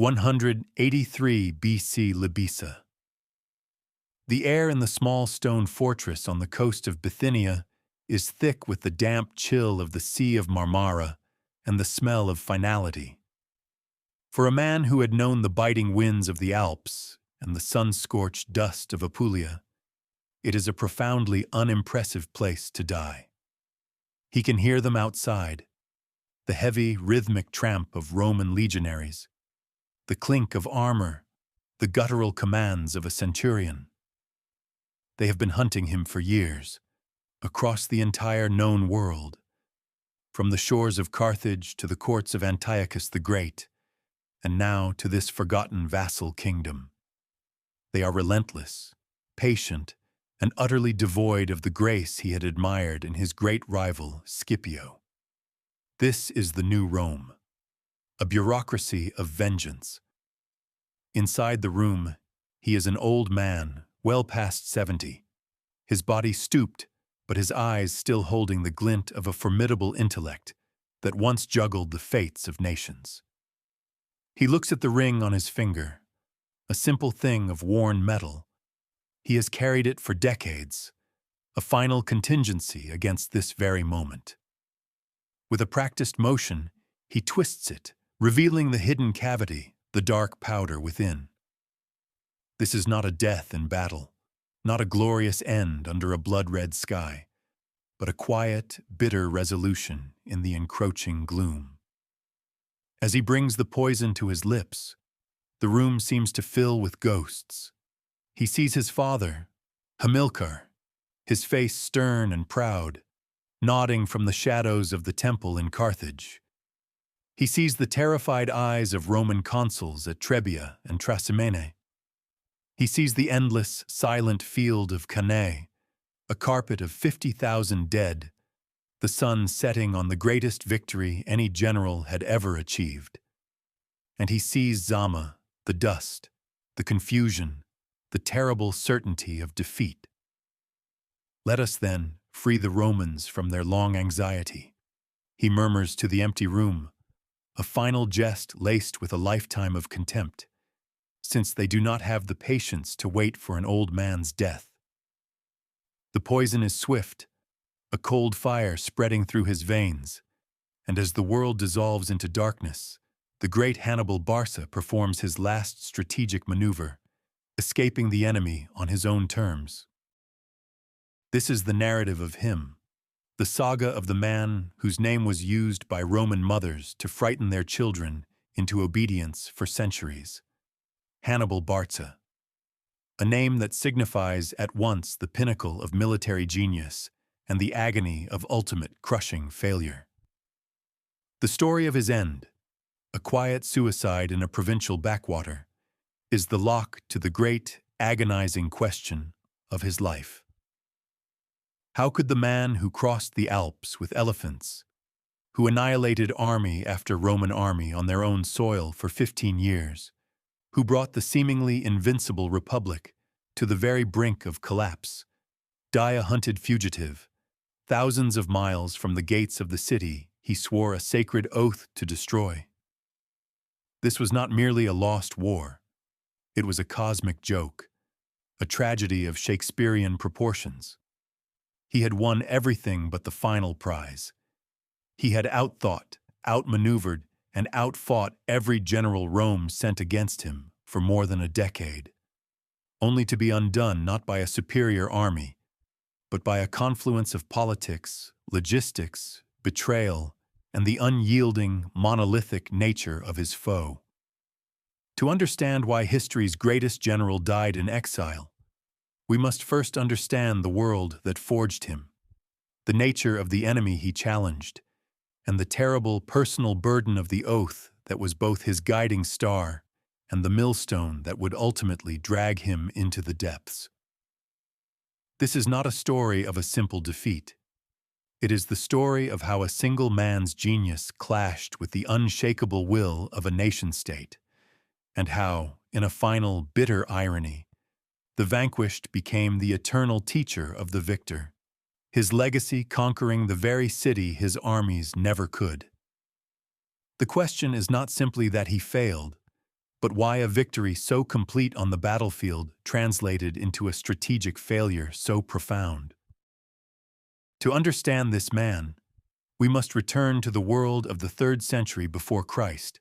183 BC Libisa. The air in the small stone fortress on the coast of Bithynia is thick with the damp chill of the Sea of Marmara and the smell of finality. For a man who had known the biting winds of the Alps and the sun-scorched dust of Apulia, it is a profoundly unimpressive place to die. He can hear them outside, the heavy, rhythmic tramp of Roman legionaries, the clink of armor, the guttural commands of a centurion. They have been hunting him for years, across the entire known world, from the shores of Carthage to the courts of Antiochus the Great, and now to this forgotten vassal kingdom. They are relentless, patient, and utterly devoid of the grace he had admired in his great rival, Scipio. This is the new Rome, a bureaucracy of vengeance. Inside the room, he is an old man, well past 70, his body stooped, but his eyes still holding the glint of a formidable intellect that once juggled the fates of nations. He looks at the ring on his finger, a simple thing of worn metal. He has carried it for decades, a final contingency against this very moment. With a practiced motion, he twists it, revealing the hidden cavity, the dark powder within. This is not a death in battle, not a glorious end under a blood-red sky, but a quiet, bitter resolution in the encroaching gloom. As he brings the poison to his lips, the room seems to fill with ghosts. He sees his father, Hamilcar, his face stern and proud, nodding from the shadows of the temple in Carthage. He sees the terrified eyes of Roman consuls at Trebia and Trasimene. He sees the endless, silent field of Cannae, a carpet of 50,000 dead, the sun setting on the greatest victory any general had ever achieved. And he sees Zama, the dust, the confusion, the terrible certainty of defeat. Let us, then, free the Romans from their long anxiety, he murmurs to the empty room, a final jest laced with a lifetime of contempt, since they do not have the patience to wait for an old man's death. The poison is swift, a cold fire spreading through his veins, and as the world dissolves into darkness, the great Hannibal Barca performs his last strategic maneuver, escaping the enemy on his own terms. This is the narrative of him, the saga of the man whose name was used by Roman mothers to frighten their children into obedience for centuries. Hannibal Barca, a name that signifies at once the pinnacle of military genius and the agony of ultimate crushing failure. The story of his end, a quiet suicide in a provincial backwater, is the lock to the great, agonizing question of his life. How could the man who crossed the Alps with elephants, who annihilated army after Roman army on their own soil for 15 years, who brought the seemingly invincible republic to the very brink of collapse, die a hunted fugitive, thousands of miles from the gates of the city he swore a sacred oath to destroy? This was not merely a lost war. It was a cosmic joke, a tragedy of Shakespearean proportions. He had won everything but the final prize. He had outthought, outmaneuvered, and outfought every general Rome sent against him for more than a decade, only to be undone not by a superior army, but by a confluence of politics, logistics, betrayal, and the unyielding, monolithic nature of his foe. To understand why history's greatest general died in exile, we must first understand the world that forged him, the nature of the enemy he challenged, and the terrible personal burden of the oath that was both his guiding star and the millstone that would ultimately drag him into the depths. This is not a story of a simple defeat. It is the story of how a single man's genius clashed with the unshakable will of a nation-state, and how, in a final bitter irony, the vanquished became the eternal teacher of the victor, his legacy conquering the very city his armies never could. The question is not simply that he failed, But why a victory so complete on the battlefield translated into a strategic failure so profound? To understand this man, we must return to the world of the 3rd century before Christ,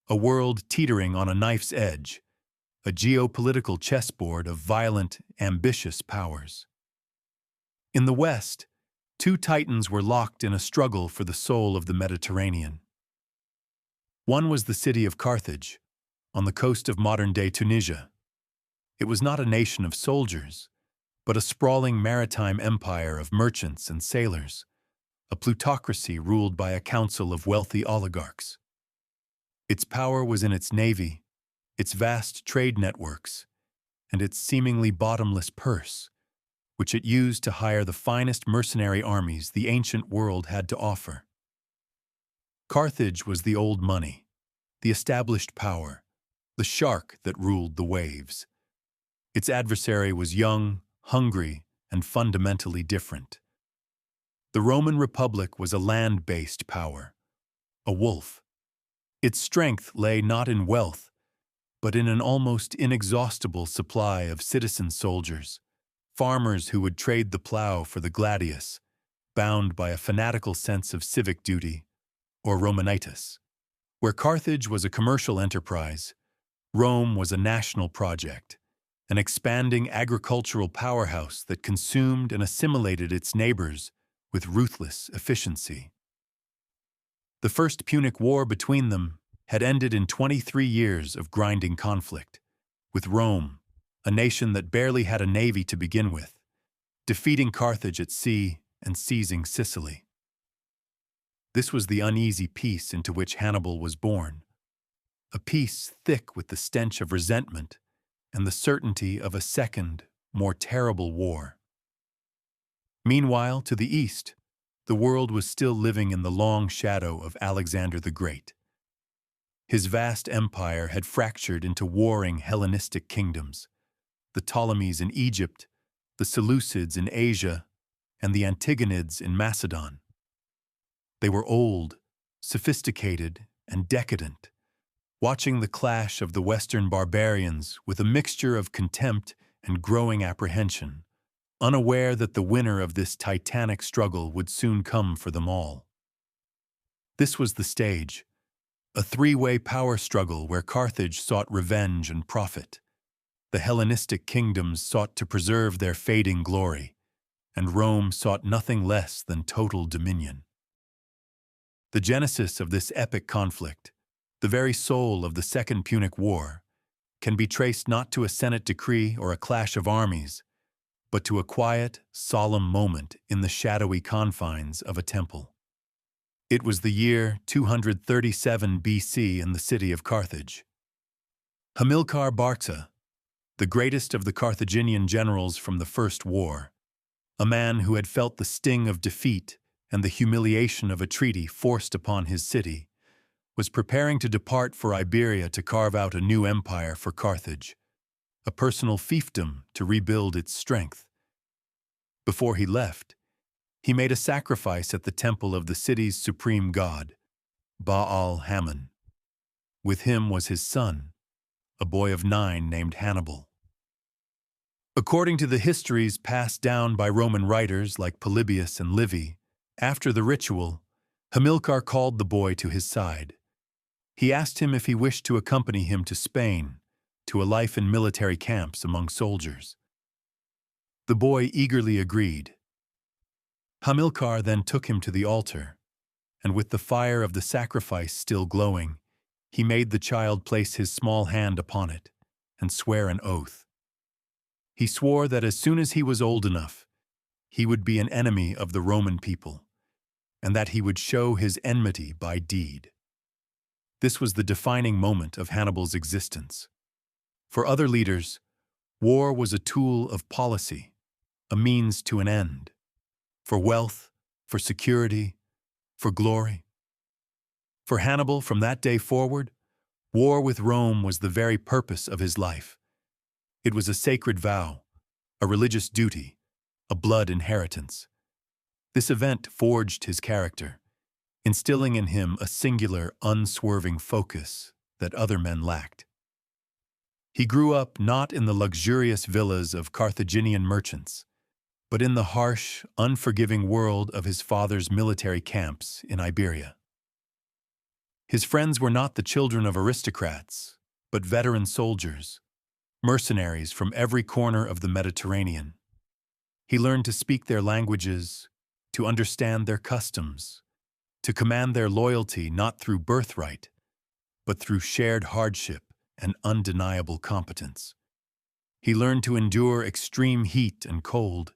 a world teetering on a knife's edge, a geopolitical chessboard of violent, ambitious powers. In the West, 2 titans were locked in a struggle for the soul of the Mediterranean. One was the city of Carthage, on the coast of modern-day Tunisia. It was not a nation of soldiers, but a sprawling maritime empire of merchants and sailors, a plutocracy ruled by a council of wealthy oligarchs. Its power was in its navy, its vast trade networks, and its seemingly bottomless purse, which it used to hire the finest mercenary armies the ancient world had to offer. Carthage was the old money, the established power, the shark that ruled the waves. Its adversary was young, hungry, and fundamentally different. The Roman Republic was a land-based power, a wolf. Its strength lay not in wealth, but in an almost inexhaustible supply of citizen soldiers, farmers who would trade the plow for the gladius, bound by a fanatical sense of civic duty, or Romanitas. Where Carthage was a commercial enterprise, Rome was a national project, an expanding agricultural powerhouse that consumed and assimilated its neighbors with ruthless efficiency. The First Punic War between them had ended in 23 years of grinding conflict, with Rome, a nation that barely had a navy to begin with, defeating Carthage at sea and seizing Sicily. This was the uneasy peace into which Hannibal was born, a peace thick with the stench of resentment and the certainty of a second, more terrible war. Meanwhile, to the east, the world was still living in the long shadow of Alexander the Great. His vast empire had fractured into warring Hellenistic kingdoms, the Ptolemies in Egypt, the Seleucids in Asia, and the Antigonids in Macedon. They were old, sophisticated, and decadent, watching the clash of the Western barbarians with a mixture of contempt and growing apprehension, unaware that the winner of this titanic struggle would soon come for them all. This was the stage, a 3-way power struggle where Carthage sought revenge and profit. The Hellenistic kingdoms sought to preserve their fading glory, and Rome sought nothing less than total dominion. The genesis of this epic conflict, the very soul of the Second Punic War, can be traced not to a Senate decree or a clash of armies, but to a quiet, solemn moment in the shadowy confines of a temple. It was the year 237 BC in the city of Carthage. Hamilcar Barca, the greatest of the Carthaginian generals from the First War, a man who had felt the sting of defeat and the humiliation of a treaty forced upon his city, was preparing to depart for Iberia to carve out a new empire for Carthage, a personal fiefdom to rebuild its strength. Before he left, he made a sacrifice at the temple of the city's supreme god, Baal-Hamon. With him was his son, a boy of 9 named Hannibal. According to the histories passed down by Roman writers like Polybius and Livy, after the ritual, Hamilcar called the boy to his side. He asked him if he wished to accompany him to Spain, to a life in military camps among soldiers. The boy eagerly agreed. Hamilcar then took him to the altar, and with the fire of the sacrifice still glowing, he made the child place his small hand upon it and swear an oath. He swore that as soon as he was old enough, he would be an enemy of the Roman people, and that he would show his enmity by deed. This was the defining moment of Hannibal's existence. For other leaders, war was a tool of policy, a means to an end, for wealth, for security, for glory. For Hannibal, from that day forward, war with Rome was the very purpose of his life. It was a sacred vow, a religious duty, a blood inheritance. This event forged his character, instilling in him a singular, unswerving focus that other men lacked. He grew up not in the luxurious villas of Carthaginian merchants, but in the harsh, unforgiving world of his father's military camps in Iberia. His friends were not the children of aristocrats, but veteran soldiers, mercenaries from every corner of the Mediterranean. He learned to speak their languages, to understand their customs, to command their loyalty not through birthright, but through shared hardship and undeniable competence. He learned to endure extreme heat and cold,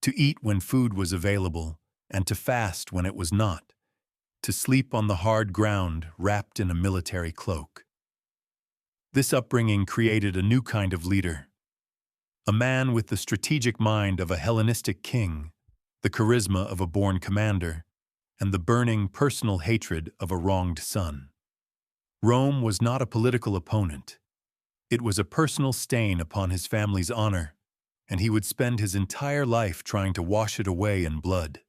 to eat when food was available, and to fast when it was not, to sleep on the hard ground wrapped in a military cloak. This upbringing created a new kind of leader, a man with the strategic mind of a Hellenistic king, the charisma of a born commander, and the burning personal hatred of a wronged son. Rome was not a political opponent. It was a personal stain upon his family's honor, and he would spend his entire life trying to wash it away in blood.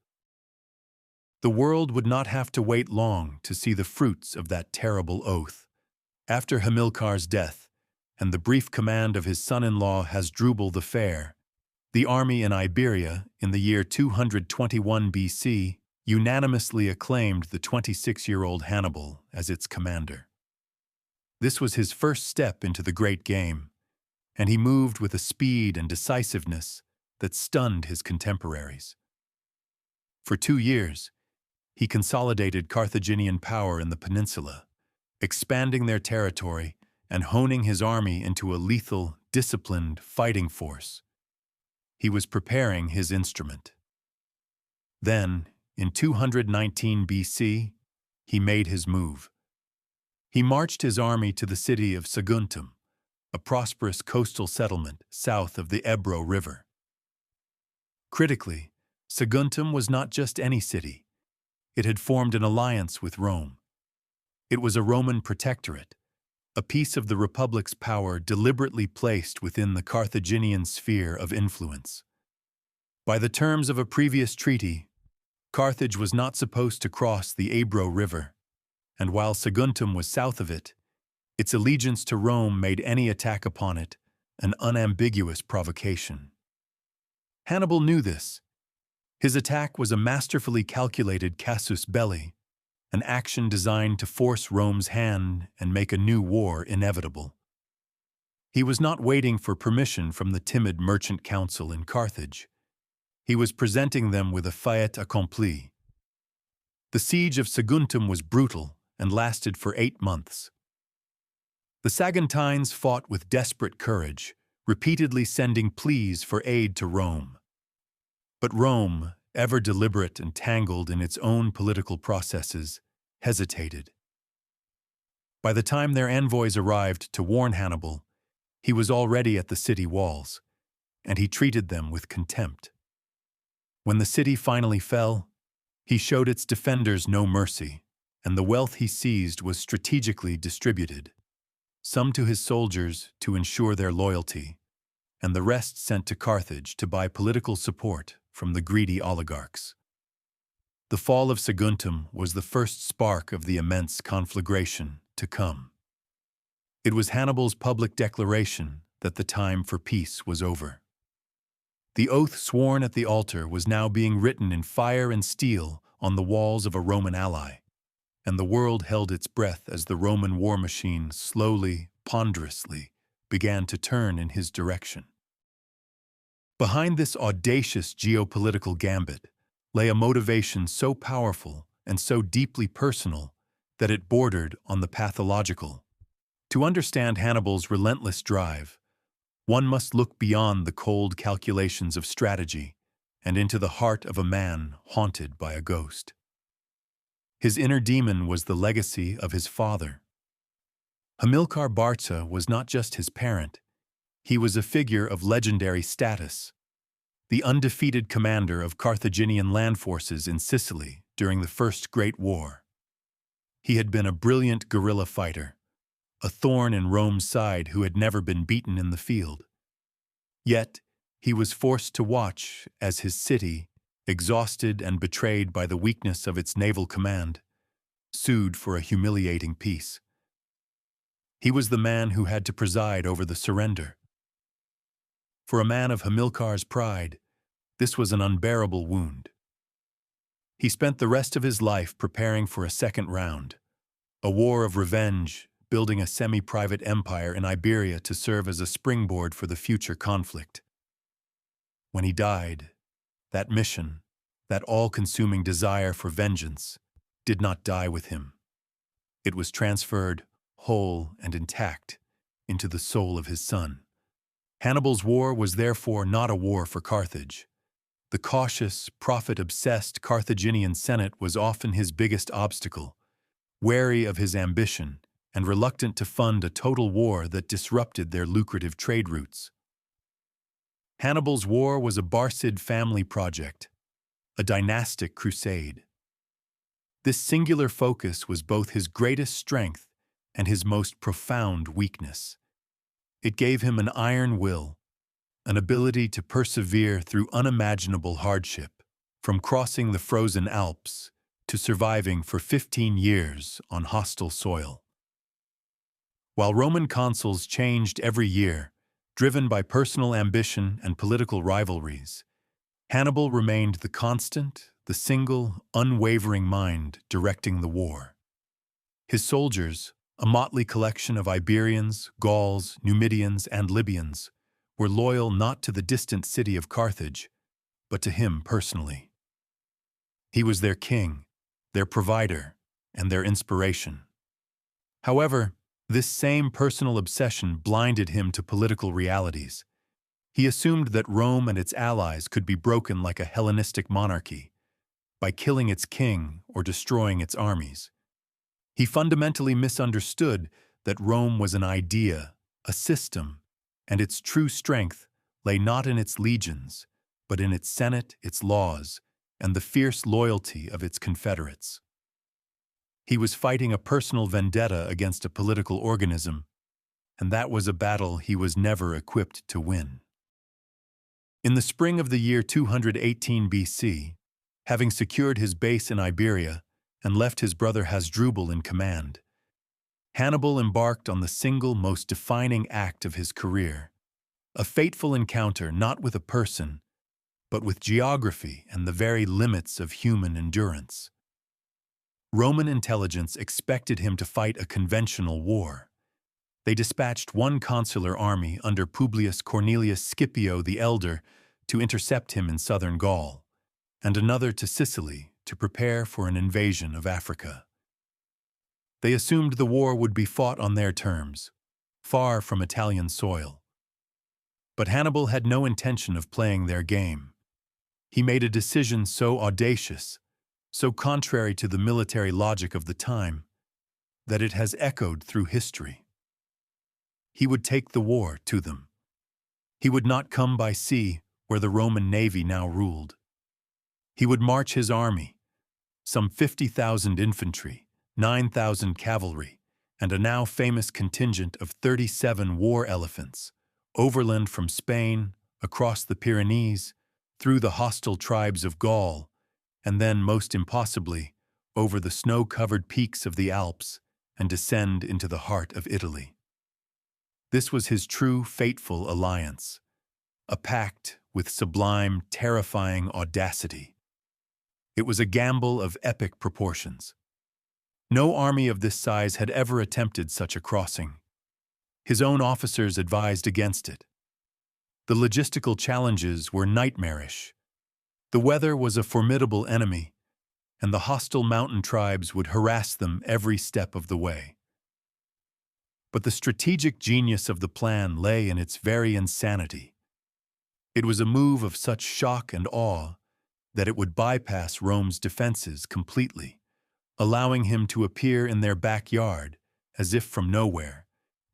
The world would not have to wait long to see the fruits of that terrible oath. After Hamilcar's death, and the brief command of his son-in-law Hasdrubal the Fair, the army in Iberia, in the year 221 BC, unanimously acclaimed the 26-year-old Hannibal as its commander. This was his first step into the great game, and he moved with a speed and decisiveness that stunned his contemporaries. For 2 years, he consolidated Carthaginian power in the peninsula, expanding their territory and honing his army into a lethal, disciplined fighting force. He was preparing his instrument. Then, in 219 BC, he made his move. He marched his army to the city of Saguntum, a prosperous coastal settlement south of the Ebro River. Critically, Saguntum was not just any city. It had formed an alliance with Rome. It was a Roman protectorate, a piece of the Republic's power deliberately placed within the Carthaginian sphere of influence. By the terms of a previous treaty, Carthage was not supposed to cross the Ebro River, and while Saguntum was south of it, its allegiance to Rome made any attack upon it an unambiguous provocation. Hannibal knew this. His attack was a masterfully calculated casus belli, an action designed to force Rome's hand and make a new war inevitable. He was not waiting for permission from the timid merchant council in Carthage. He was presenting them with a fait accompli. The siege of Saguntum was brutal and lasted for 8 months. The Saguntines fought with desperate courage, repeatedly sending pleas for aid to Rome. But Rome, ever deliberate and tangled in its own political processes, hesitated. By the time their envoys arrived to warn Hannibal, he was already at the city walls, and he treated them with contempt. When the city finally fell, he showed its defenders no mercy, and the wealth he seized was strategically distributed, some to his soldiers to ensure their loyalty, and the rest sent to Carthage to buy political support from the greedy oligarchs. The fall of Saguntum was the first spark of the immense conflagration to come. It was Hannibal's public declaration that the time for peace was over. The oath sworn at the altar was now being written in fire and steel on the walls of a Roman ally, and the world held its breath as the Roman war machine slowly, ponderously, began to turn in his direction. Behind this audacious geopolitical gambit lay a motivation so powerful and so deeply personal that it bordered on the pathological. To understand Hannibal's relentless drive, one must look beyond the cold calculations of strategy and into the heart of a man haunted by a ghost. His inner demon was the legacy of his father. Hamilcar Barca was not just his parent, he was a figure of legendary status, the undefeated commander of Carthaginian land forces in Sicily during the First Great War. He had been a brilliant guerrilla fighter, a thorn in Rome's side who had never been beaten in the field. Yet, he was forced to watch as his city, exhausted and betrayed by the weakness of its naval command, sued for a humiliating peace. He was the man who had to preside over the surrender. For a man of Hamilcar's pride, this was an unbearable wound. He spent the rest of his life preparing for a second round, a war of revenge, building a semi-private empire in Iberia to serve as a springboard for the future conflict. When he died, that mission, that all-consuming desire for vengeance, did not die with him. It was transferred, whole and intact, into the soul of his son. Hannibal's war was therefore not a war for Carthage. The cautious, profit-obsessed Carthaginian Senate was often his biggest obstacle, wary of his ambition and reluctant to fund a total war that disrupted their lucrative trade routes. Hannibal's war was a Barcid family project, a dynastic crusade. This singular focus was both his greatest strength and his most profound weakness. It gave him an iron will, an ability to persevere through unimaginable hardship, from crossing the frozen Alps to surviving for 15 years on hostile soil. While Roman consuls changed every year, driven by personal ambition and political rivalries, Hannibal remained the constant, the single, unwavering mind directing the war. His soldiers, a motley collection of Iberians, Gauls, Numidians, and Libyans, were loyal not to the distant city of Carthage, but to him personally. He was their king, their provider, and their inspiration. However, this same personal obsession blinded him to political realities. He assumed that Rome and its allies could be broken like a Hellenistic monarchy, by killing its king or destroying its armies. He fundamentally misunderstood that Rome was an idea, a system, and its true strength lay not in its legions, but in its senate, its laws, and the fierce loyalty of its confederates. He was fighting a personal vendetta against a political organism, and that was a battle he was never equipped to win. In the spring of the year 218 BC, having secured his base in Iberia and left his brother Hasdrubal in command, Hannibal embarked on the single most defining act of his career, a fateful encounter not with a person, but with geography and the very limits of human endurance. Roman intelligence expected him to fight a conventional war. They dispatched one consular army under Publius Cornelius Scipio the Elder to intercept him in southern Gaul, and another to Sicily to prepare for an invasion of Africa. They assumed the war would be fought on their terms, far from Italian soil. But Hannibal had no intention of playing their game. He made a decision so audacious, so contrary to the military logic of the time, that it has echoed through history. He would take the war to them. He would not come by sea, where the Roman navy now ruled. He would march his army, some 50,000 infantry, 9,000 cavalry, and a now famous contingent of 37 war elephants, overland from Spain, across the Pyrenees, through the hostile tribes of Gaul, and then, most impossibly, over the snow-covered peaks of the Alps and descend into the heart of Italy. This was his true, fateful alliance, a pact with sublime, terrifying audacity. It was a gamble of epic proportions. No army of this size had ever attempted such a crossing. His own officers advised against it. The logistical challenges were nightmarish. The weather was a formidable enemy, and the hostile mountain tribes would harass them every step of the way. But the strategic genius of the plan lay in its very insanity. It was a move of such shock and awe that it would bypass Rome's defenses completely, allowing him to appear in their backyard as if from nowhere,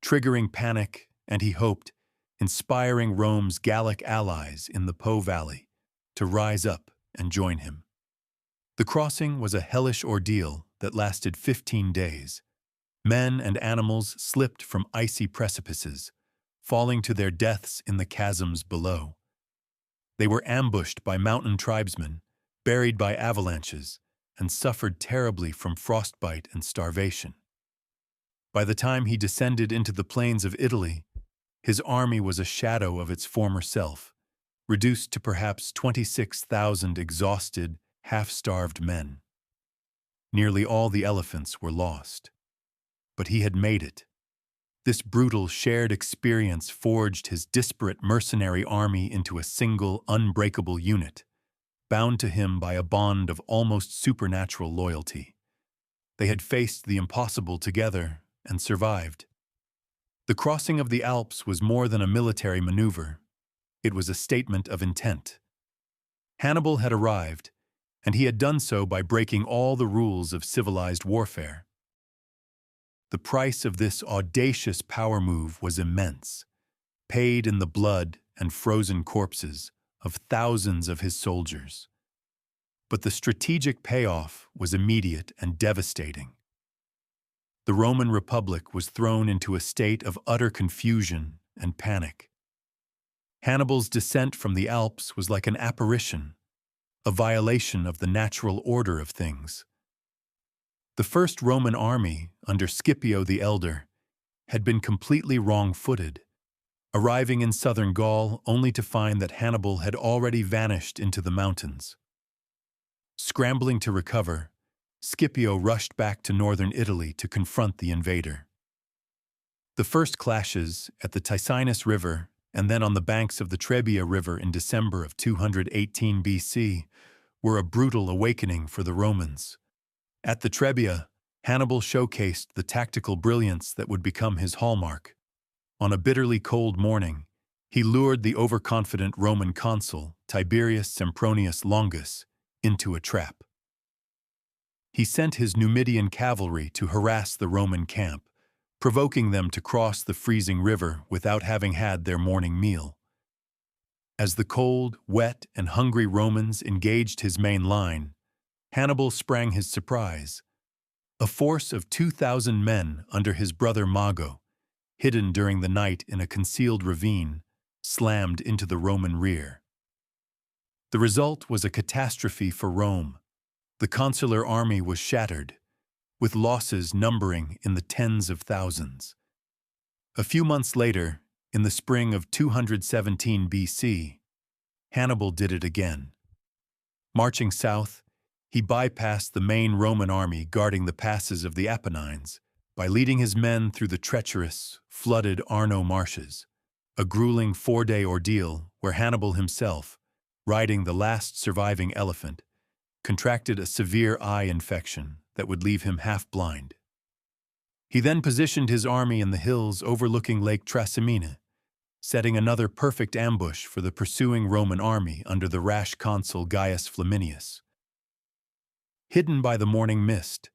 triggering panic and, he hoped, inspiring Rome's Gallic allies in the Po Valley to rise up and join him. The crossing was a hellish ordeal that lasted 15 days. Men and animals slipped from icy precipices, falling to their deaths in the chasms below. They were ambushed by mountain tribesmen, buried by avalanches, and suffered terribly from frostbite and starvation. By the time he descended into the plains of Italy, his army was a shadow of its former self, reduced to perhaps 26,000 exhausted, half-starved men. Nearly all the elephants were lost. But he had made it. This brutal shared experience forged his disparate mercenary army into a single, unbreakable unit, bound to him by a bond of almost supernatural loyalty. They had faced the impossible together and survived. The crossing of the Alps was more than a military maneuver. It was a statement of intent. Hannibal had arrived, and he had done so by breaking all the rules of civilized warfare. The price of this audacious power move was immense, paid in the blood and frozen corpses of thousands of his soldiers. But the strategic payoff was immediate and devastating. The Roman Republic was thrown into a state of utter confusion and panic. Hannibal's descent from the Alps was like an apparition, a violation of the natural order of things. The first Roman army, under Scipio the Elder, had been completely wrong-footed, arriving in southern Gaul only to find that Hannibal had already vanished into the mountains. Scrambling to recover, Scipio rushed back to northern Italy to confront the invader. The first clashes at the Ticinus River and then on the banks of the Trebia River in December of 218 BC were a brutal awakening for the Romans. At the Trebia, Hannibal showcased the tactical brilliance that would become his hallmark. On a bitterly cold morning, he lured the overconfident Roman consul, Tiberius Sempronius Longus, into a trap. He sent his Numidian cavalry to harass the Roman camp, provoking them to cross the freezing river without having had their morning meal. As the cold, wet, and hungry Romans engaged his main line, Hannibal sprang his surprise. A force of 2,000 men under his brother Mago, hidden during the night in a concealed ravine, slammed into the Roman rear. The result was a catastrophe for Rome. The consular army was shattered, with losses numbering in the tens of thousands. A few months later, in the spring of 217 BC, Hannibal did it again. Marching south, he bypassed the main Roman army guarding the passes of the Apennines by leading his men through the treacherous, flooded Arno marshes, a grueling 4-day ordeal where Hannibal himself, riding the last surviving elephant, contracted a severe eye infection that would leave him half-blind. He then positioned his army in the hills overlooking Lake Trasimene, setting another perfect ambush for the pursuing Roman army under the rash consul Gaius Flaminius. Hidden by the morning mist,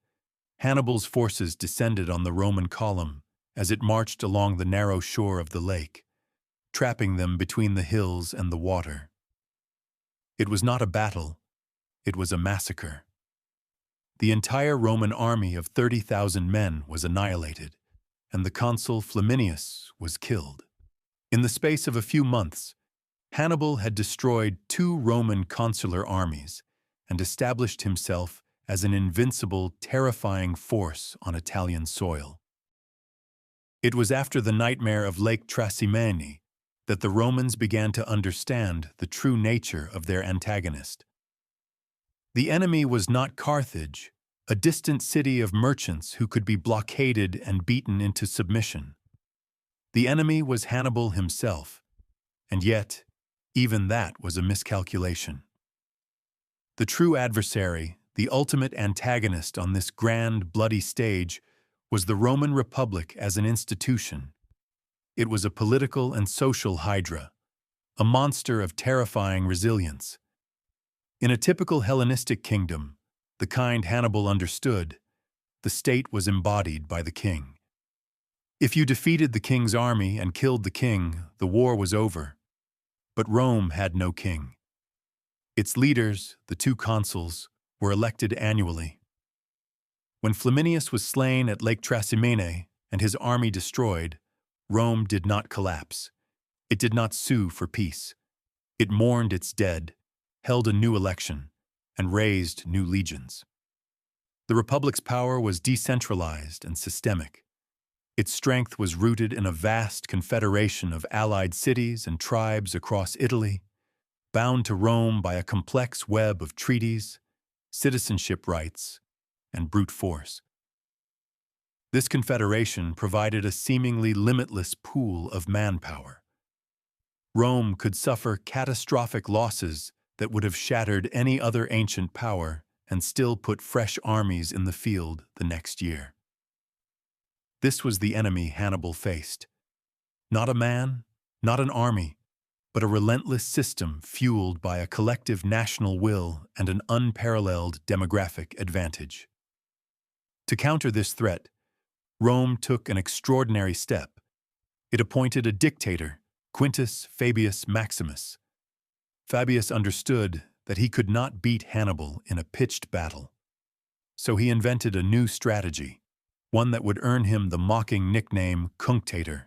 Hannibal's forces descended on the Roman column as it marched along the narrow shore of the lake, trapping them between the hills and the water. It was not a battle, it was a massacre. The entire Roman army of 30,000 men was annihilated, and the consul Flaminius was killed. In the space of a few months, Hannibal had destroyed 2 Roman consular armies and established himself as an invincible, terrifying force on Italian soil. It was after the nightmare of Lake Trasimene that the Romans began to understand the true nature of their antagonist. The enemy was not Carthage, a distant city of merchants who could be blockaded and beaten into submission. The enemy was Hannibal himself, and yet, even that was a miscalculation. The true adversary, the ultimate antagonist on this grand, bloody stage, was the Roman Republic as an institution. It was a political and social hydra, a monster of terrifying resilience. In a typical Hellenistic kingdom, the kind Hannibal understood, the state was embodied by the king. If you defeated the king's army and killed the king, the war was over. But Rome had no king. Its leaders, the 2 consuls, were elected annually. When Flaminius was slain at Lake Trasimene and his army destroyed, Rome did not collapse. It did not sue for peace. It mourned its dead, held a new election, and raised new legions. The Republic's power was decentralized and systemic. Its strength was rooted in a vast confederation of allied cities and tribes across Italy, bound to Rome by a complex web of treaties, citizenship rights, and brute force. This confederation provided a seemingly limitless pool of manpower. Rome could suffer catastrophic losses that would have shattered any other ancient power and still put fresh armies in the field the next year. This was the enemy Hannibal faced. Not a man, not an army, but a relentless system fueled by a collective national will and an unparalleled demographic advantage. To counter this threat, Rome took an extraordinary step. It appointed a dictator, Quintus Fabius Maximus. Fabius understood that he could not beat Hannibal in a pitched battle. So he invented a new strategy, one that would earn him the mocking nickname Cunctator,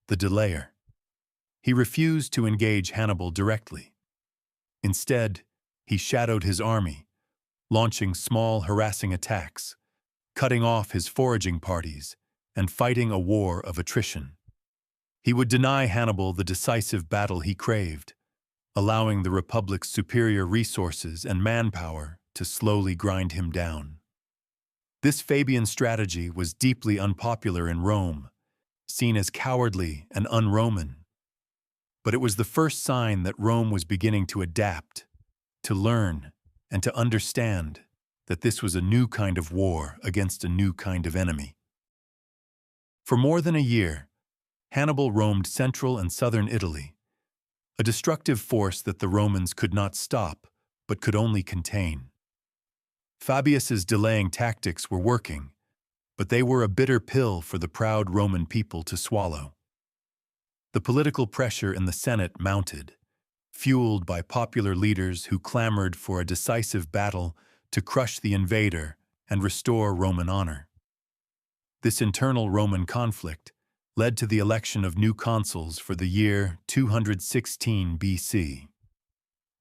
the delayer. He refused to engage Hannibal directly. Instead, he shadowed his army, launching small harassing attacks, cutting off his foraging parties, and fighting a war of attrition. He would deny Hannibal the decisive battle he craved, allowing the Republic's superior resources and manpower to slowly grind him down. This Fabian strategy was deeply unpopular in Rome, seen as cowardly and un-Roman. But it was the first sign that Rome was beginning to adapt, to learn, and to understand that this was a new kind of war against a new kind of enemy. For more than a year, Hannibal roamed central and southern Italy, a destructive force that the Romans could not stop, but could only contain. Fabius's delaying tactics were working, but they were a bitter pill for the proud Roman people to swallow. The political pressure in the Senate mounted, fueled by popular leaders who clamored for a decisive battle to crush the invader and restore Roman honor. This internal Roman conflict led to the election of new consuls for the year 216 BC.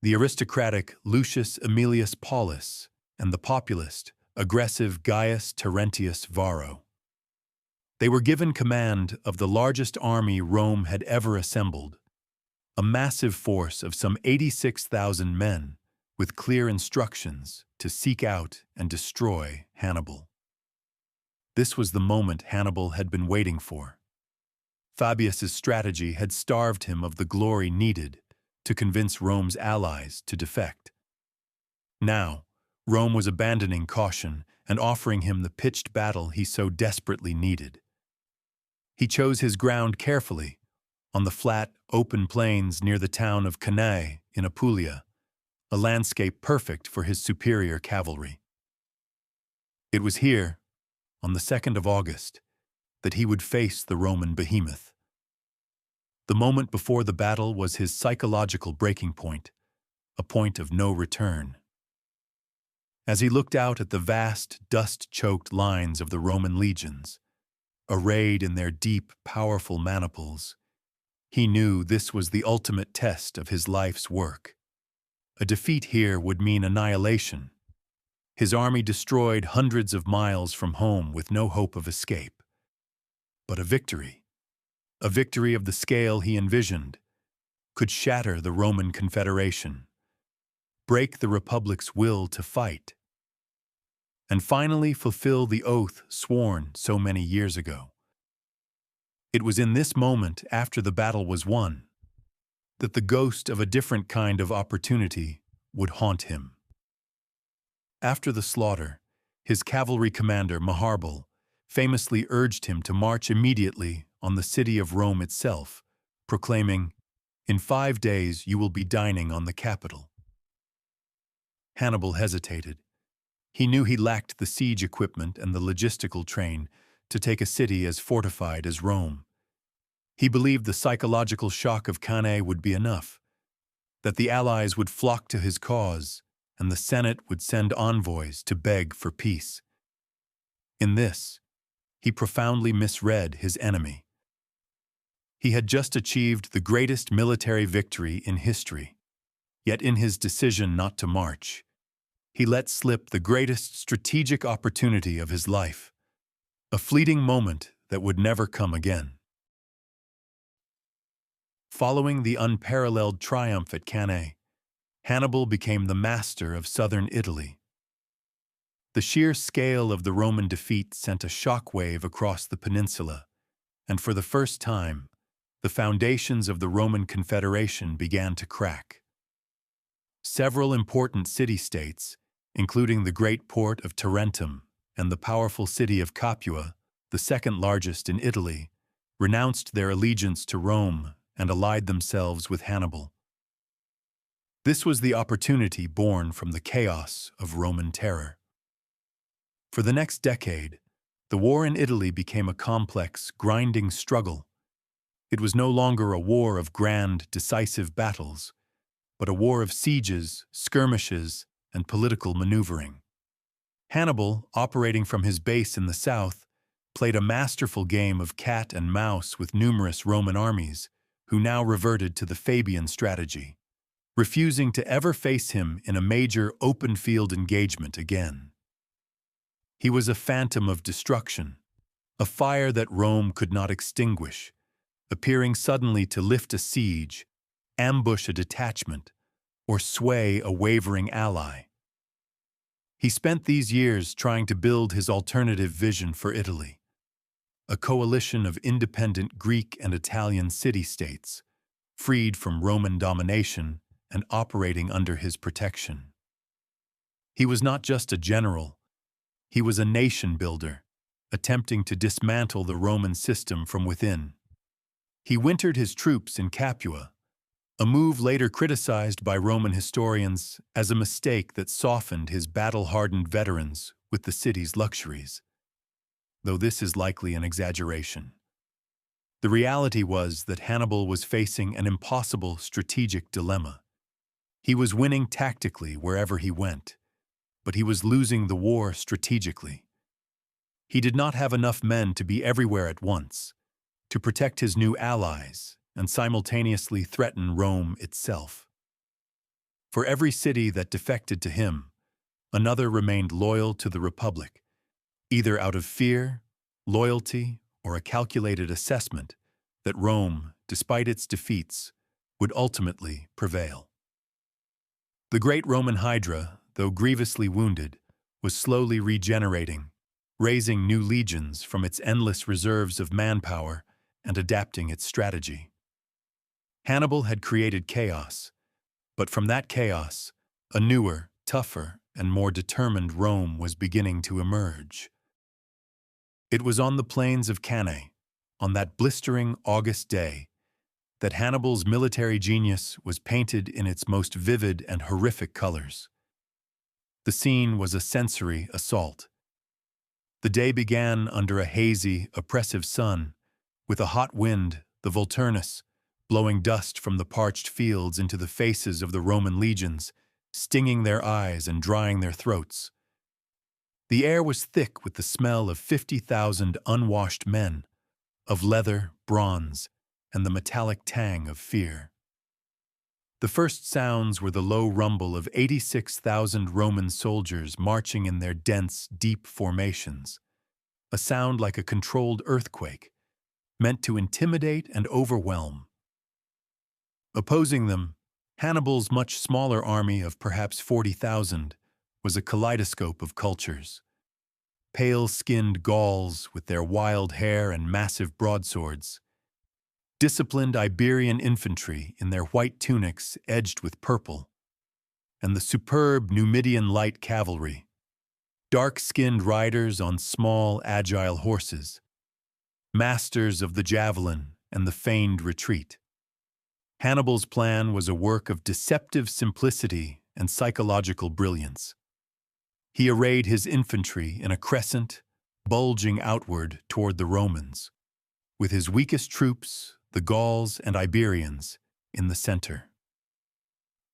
The aristocratic Lucius Aemilius Paulus and the populist, aggressive Gaius Terentius Varro. They were given command of the largest army Rome had ever assembled, a massive force of some 86,000 men, with clear instructions to seek out and destroy Hannibal. This was the moment Hannibal had been waiting for. Fabius's strategy had starved him of the glory needed to convince Rome's allies to defect. Now, Rome was abandoning caution and offering him the pitched battle he so desperately needed. He chose his ground carefully, on the flat, open plains near the town of Cannae in Apulia, a landscape perfect for his superior cavalry. It was here, on the 2nd of August, that he would face the Roman behemoth. The moment before the battle was his psychological breaking point, a point of no return. As he looked out at the vast, dust-choked lines of the Roman legions, arrayed in their deep, powerful maniples, he knew this was the ultimate test of his life's work. A defeat here would mean annihilation. His army destroyed hundreds of miles from home with no hope of escape. But a victory of the scale he envisioned, could shatter the Roman Confederation, break the Republic's will to fight, and finally fulfill the oath sworn so many years ago. It was in this moment, after the battle was won, that the ghost of a different kind of opportunity would haunt him. After the slaughter, his cavalry commander, Hannibal, famously urged him to march immediately on the city of Rome itself, proclaiming, "In 5 days you will be dining on the capital." Hannibal hesitated. He knew he lacked the siege equipment and the logistical train to take a city as fortified as Rome. He believed the psychological shock of Cannae would be enough, that the allies would flock to his cause, and the Senate would send envoys to beg for peace. In this, he profoundly misread his enemy. He had just achieved the greatest military victory in history, yet in his decision not to march, he let slip the greatest strategic opportunity of his life, a fleeting moment that would never come again. Following the unparalleled triumph at Cannae, Hannibal became the master of southern Italy. The sheer scale of the Roman defeat sent a shockwave across the peninsula, and for the first time, the foundations of the Roman Confederation began to crack. Several important city-states, including the great port of Tarentum and the powerful city of Capua, the second largest in Italy, renounced their allegiance to Rome and allied themselves with Hannibal. This was the opportunity born from the chaos of Roman terror. For the next decade, the war in Italy became a complex, grinding struggle. It was no longer a war of grand, decisive battles, but a war of sieges, skirmishes, and political maneuvering. Hannibal, operating from his base in the south, played a masterful game of cat and mouse with numerous Roman armies, who now reverted to the Fabian strategy, refusing to ever face him in a major open-field engagement again. He was a phantom of destruction, a fire that Rome could not extinguish, appearing suddenly to lift a siege, ambush a detachment, or sway a wavering ally. He spent these years trying to build his alternative vision for Italy, a coalition of independent Greek and Italian city-states, freed from Roman domination and operating under his protection. He was not just a general, he was a nation-builder, attempting to dismantle the Roman system from within. He wintered his troops in Capua, a move later criticized by Roman historians as a mistake that softened his battle-hardened veterans with the city's luxuries, though this is likely an exaggeration. The reality was that Hannibal was facing an impossible strategic dilemma. He was winning tactically wherever he went, but he was losing the war strategically. He did not have enough men to be everywhere at once, to protect his new allies and simultaneously threaten Rome itself. For every city that defected to him, another remained loyal to the Republic, either out of fear, loyalty, or a calculated assessment that Rome, despite its defeats, would ultimately prevail. The great Roman Hydra, though grievously wounded, was slowly regenerating, raising new legions from its endless reserves of manpower and adapting its strategy. Hannibal had created chaos, but from that chaos, a newer, tougher, and more determined Rome was beginning to emerge. It was on the plains of Cannae, on that blistering August day, that Hannibal's military genius was painted in its most vivid and horrific colors. The scene was a sensory assault. The day began under a hazy, oppressive sun, with a hot wind, the Vulturnus, blowing dust from the parched fields into the faces of the Roman legions, stinging their eyes and drying their throats. The air was thick with the smell of 50,000 unwashed men, of leather, bronze, and the metallic tang of fear. The first sounds were the low rumble of 86,000 Roman soldiers marching in their dense, deep formations, a sound like a controlled earthquake, meant to intimidate and overwhelm. Opposing them, Hannibal's much smaller army of perhaps 40,000 was a kaleidoscope of cultures. Pale-skinned Gauls with their wild hair and massive broadswords, disciplined Iberian infantry in their white tunics edged with purple, and the superb Numidian light cavalry, dark-skinned riders on small, agile horses, masters of the javelin and the feigned retreat. Hannibal's plan was a work of deceptive simplicity and psychological brilliance. He arrayed his infantry in a crescent, bulging outward toward the Romans, with his weakest troops, the Gauls and Iberians, in the center.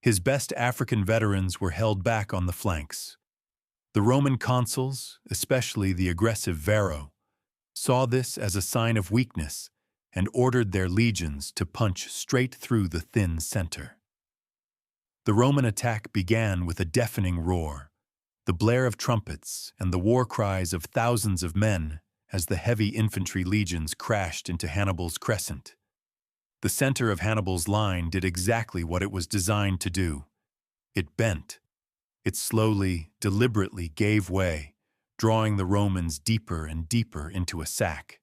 His best African veterans were held back on the flanks. The Roman consuls, especially the aggressive Varro, saw this as a sign of weakness and ordered their legions to punch straight through the thin center. The Roman attack began with a deafening roar, the blare of trumpets and the war cries of thousands of men as the heavy infantry legions crashed into Hannibal's crescent. The center of Hannibal's line did exactly what it was designed to do. It bent. It slowly, deliberately gave way, drawing the Romans deeper and deeper into a sack.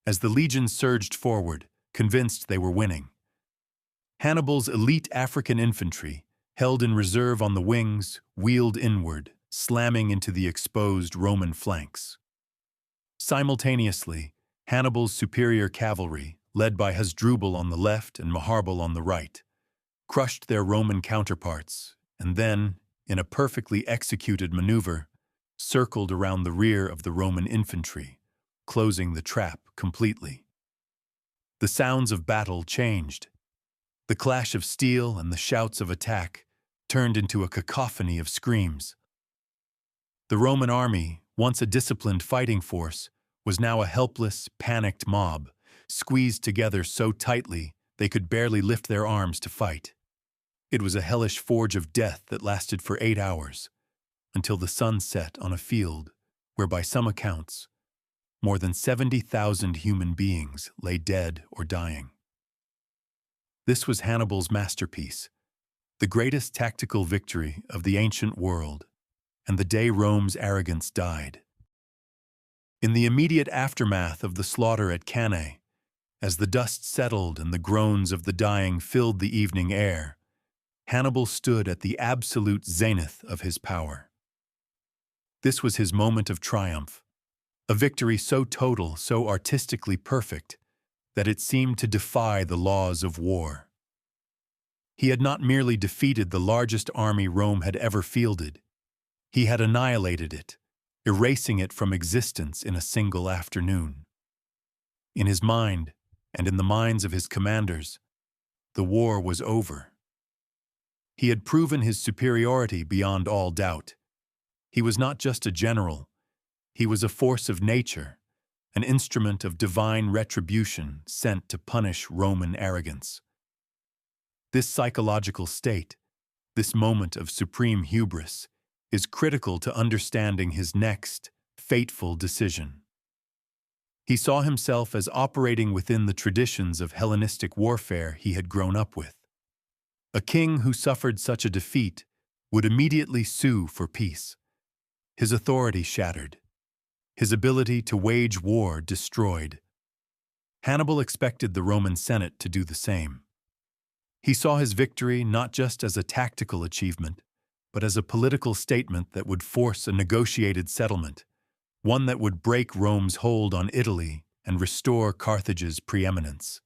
As the legions surged forward, convinced they were winning, Hannibal's elite African infantry, held in reserve on the wings, wheeled inward, slamming into the exposed Roman flanks. Simultaneously, Hannibal's superior cavalry, led by Hasdrubal on the left and Maharbal on the right, crushed their Roman counterparts, and then, in a perfectly executed maneuver, circled around the rear of the Roman infantry, closing the trap completely. The sounds of battle changed. The clash of steel and the shouts of attack turned into a cacophony of screams. The Roman army, once a disciplined fighting force, was now a helpless, panicked mob, squeezed together so tightly they could barely lift their arms to fight. It was a hellish forge of death that lasted for 8 hours, until the sun set on a field where, by some accounts, more than 70,000 human beings lay dead or dying. This was Hannibal's masterpiece, the greatest tactical victory of the ancient world, and the day Rome's arrogance died. In the immediate aftermath of the slaughter at Cannae, as the dust settled and the groans of the dying filled the evening air, Hannibal stood at the absolute zenith of his power. This was his moment of triumph, a victory so total, so artistically perfect, that it seemed to defy the laws of war. He had not merely defeated the largest army Rome had ever fielded. He had annihilated it, erasing it from existence in a single afternoon. In his mind, and in the minds of his commanders, the war was over. He had proven his superiority beyond all doubt. He was not just a general, he was a force of nature, an instrument of divine retribution sent to punish Roman arrogance. This psychological state, this moment of supreme hubris, is critical to understanding his next, fateful decision. He saw himself as operating within the traditions of Hellenistic warfare he had grown up with. A king who suffered such a defeat would immediately sue for peace. His authority shattered, his ability to wage war destroyed. Hannibal expected the Roman Senate to do the same. He saw his victory not just as a tactical achievement, but as a political statement that would force a negotiated settlement, one that would break Rome's hold on Italy and restore Carthage's preeminence.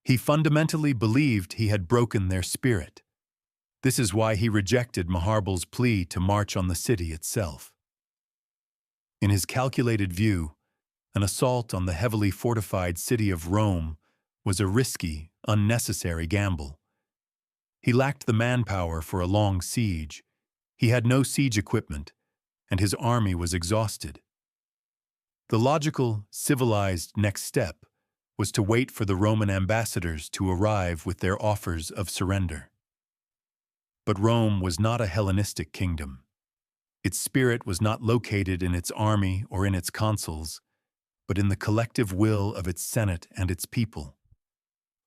He fundamentally believed he had broken their spirit. This is why he rejected Maharbal's plea to march on the city itself. In his calculated view, an assault on the heavily fortified city of Rome was a risky, unnecessary gamble. He lacked the manpower for a long siege. He had no siege equipment, and his army was exhausted. The logical, civilized next step was to wait for the Roman ambassadors to arrive with their offers of surrender. But Rome was not a Hellenistic kingdom. Its spirit was not located in its army or in its consuls, but in the collective will of its senate and its people.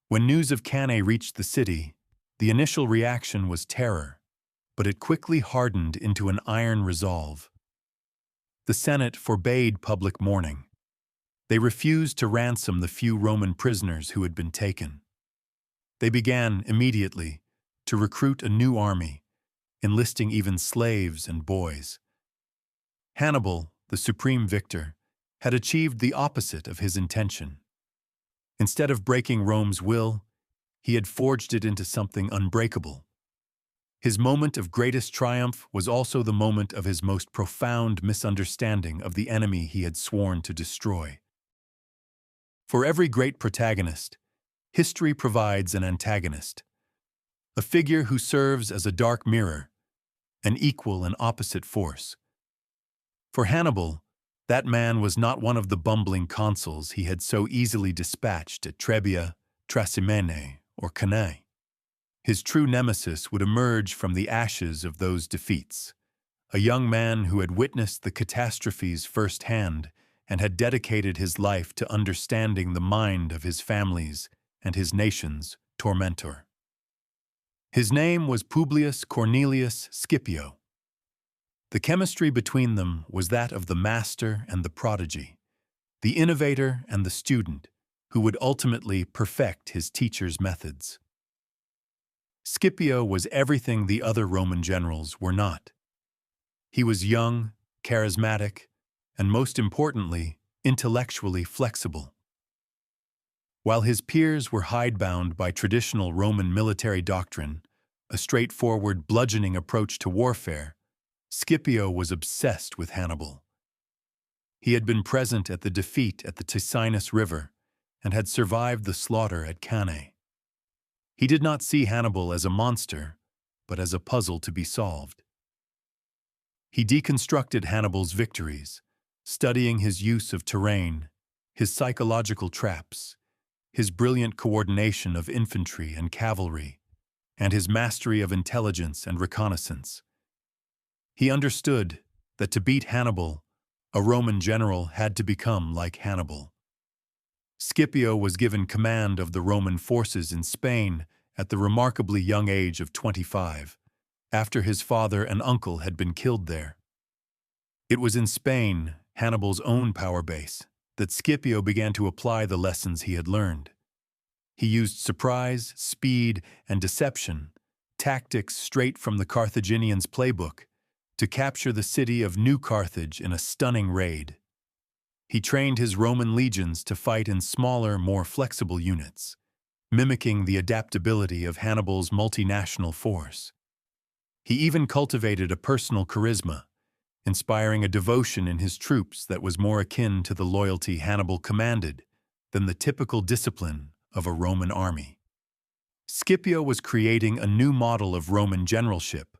When news of Cannae reached the city, the initial reaction was terror, but it quickly hardened into an iron resolve. The Senate forbade public mourning. They refused to ransom the few Roman prisoners who had been taken. They began, immediately, to recruit a new army, enlisting even slaves and boys. Hannibal, the supreme victor, had achieved the opposite of his intention. Instead of breaking Rome's will, he had forged it into something unbreakable. His moment of greatest triumph was also the moment of his most profound misunderstanding of the enemy he had sworn to destroy. For every great protagonist, history provides an antagonist, a figure who serves as a dark mirror, an equal and opposite force. For Hannibal, that man was not one of the bumbling consuls he had so easily dispatched at Trebia, Trasimene, or Cannae. His true nemesis would emerge from the ashes of those defeats, a young man who had witnessed the catastrophes firsthand and had dedicated his life to understanding the mind of his family's and his nation's tormentor. His name was Publius Cornelius Scipio. The chemistry between them was that of the master and the prodigy, the innovator and the student, who would ultimately perfect his teacher's methods. Scipio was everything the other Roman generals were not. He was young, charismatic, and most importantly, intellectually flexible. While his peers were hidebound by traditional Roman military doctrine, a straightforward, bludgeoning approach to warfare, Scipio was obsessed with Hannibal. He had been present at the defeat at the Ticinus River and had survived the slaughter at Cannae. He did not see Hannibal as a monster, but as a puzzle to be solved. He deconstructed Hannibal's victories, studying his use of terrain, his psychological traps, his brilliant coordination of infantry and cavalry, and his mastery of intelligence and reconnaissance. He understood that to beat Hannibal, a Roman general had to become like Hannibal. Scipio was given command of the Roman forces in Spain at the remarkably young age of 25, after his father and uncle had been killed there. It was in Spain, Hannibal's own power base, that Scipio began to apply the lessons he had learned. He used surprise, speed, and deception, tactics straight from the Carthaginians' playbook, to capture the city of New Carthage in a stunning raid. He trained his Roman legions to fight in smaller, more flexible units, mimicking the adaptability of Hannibal's multinational force. He even cultivated a personal charisma, inspiring a devotion in his troops that was more akin to the loyalty Hannibal commanded than the typical discipline of a Roman army. Scipio was creating a new model of Roman generalship,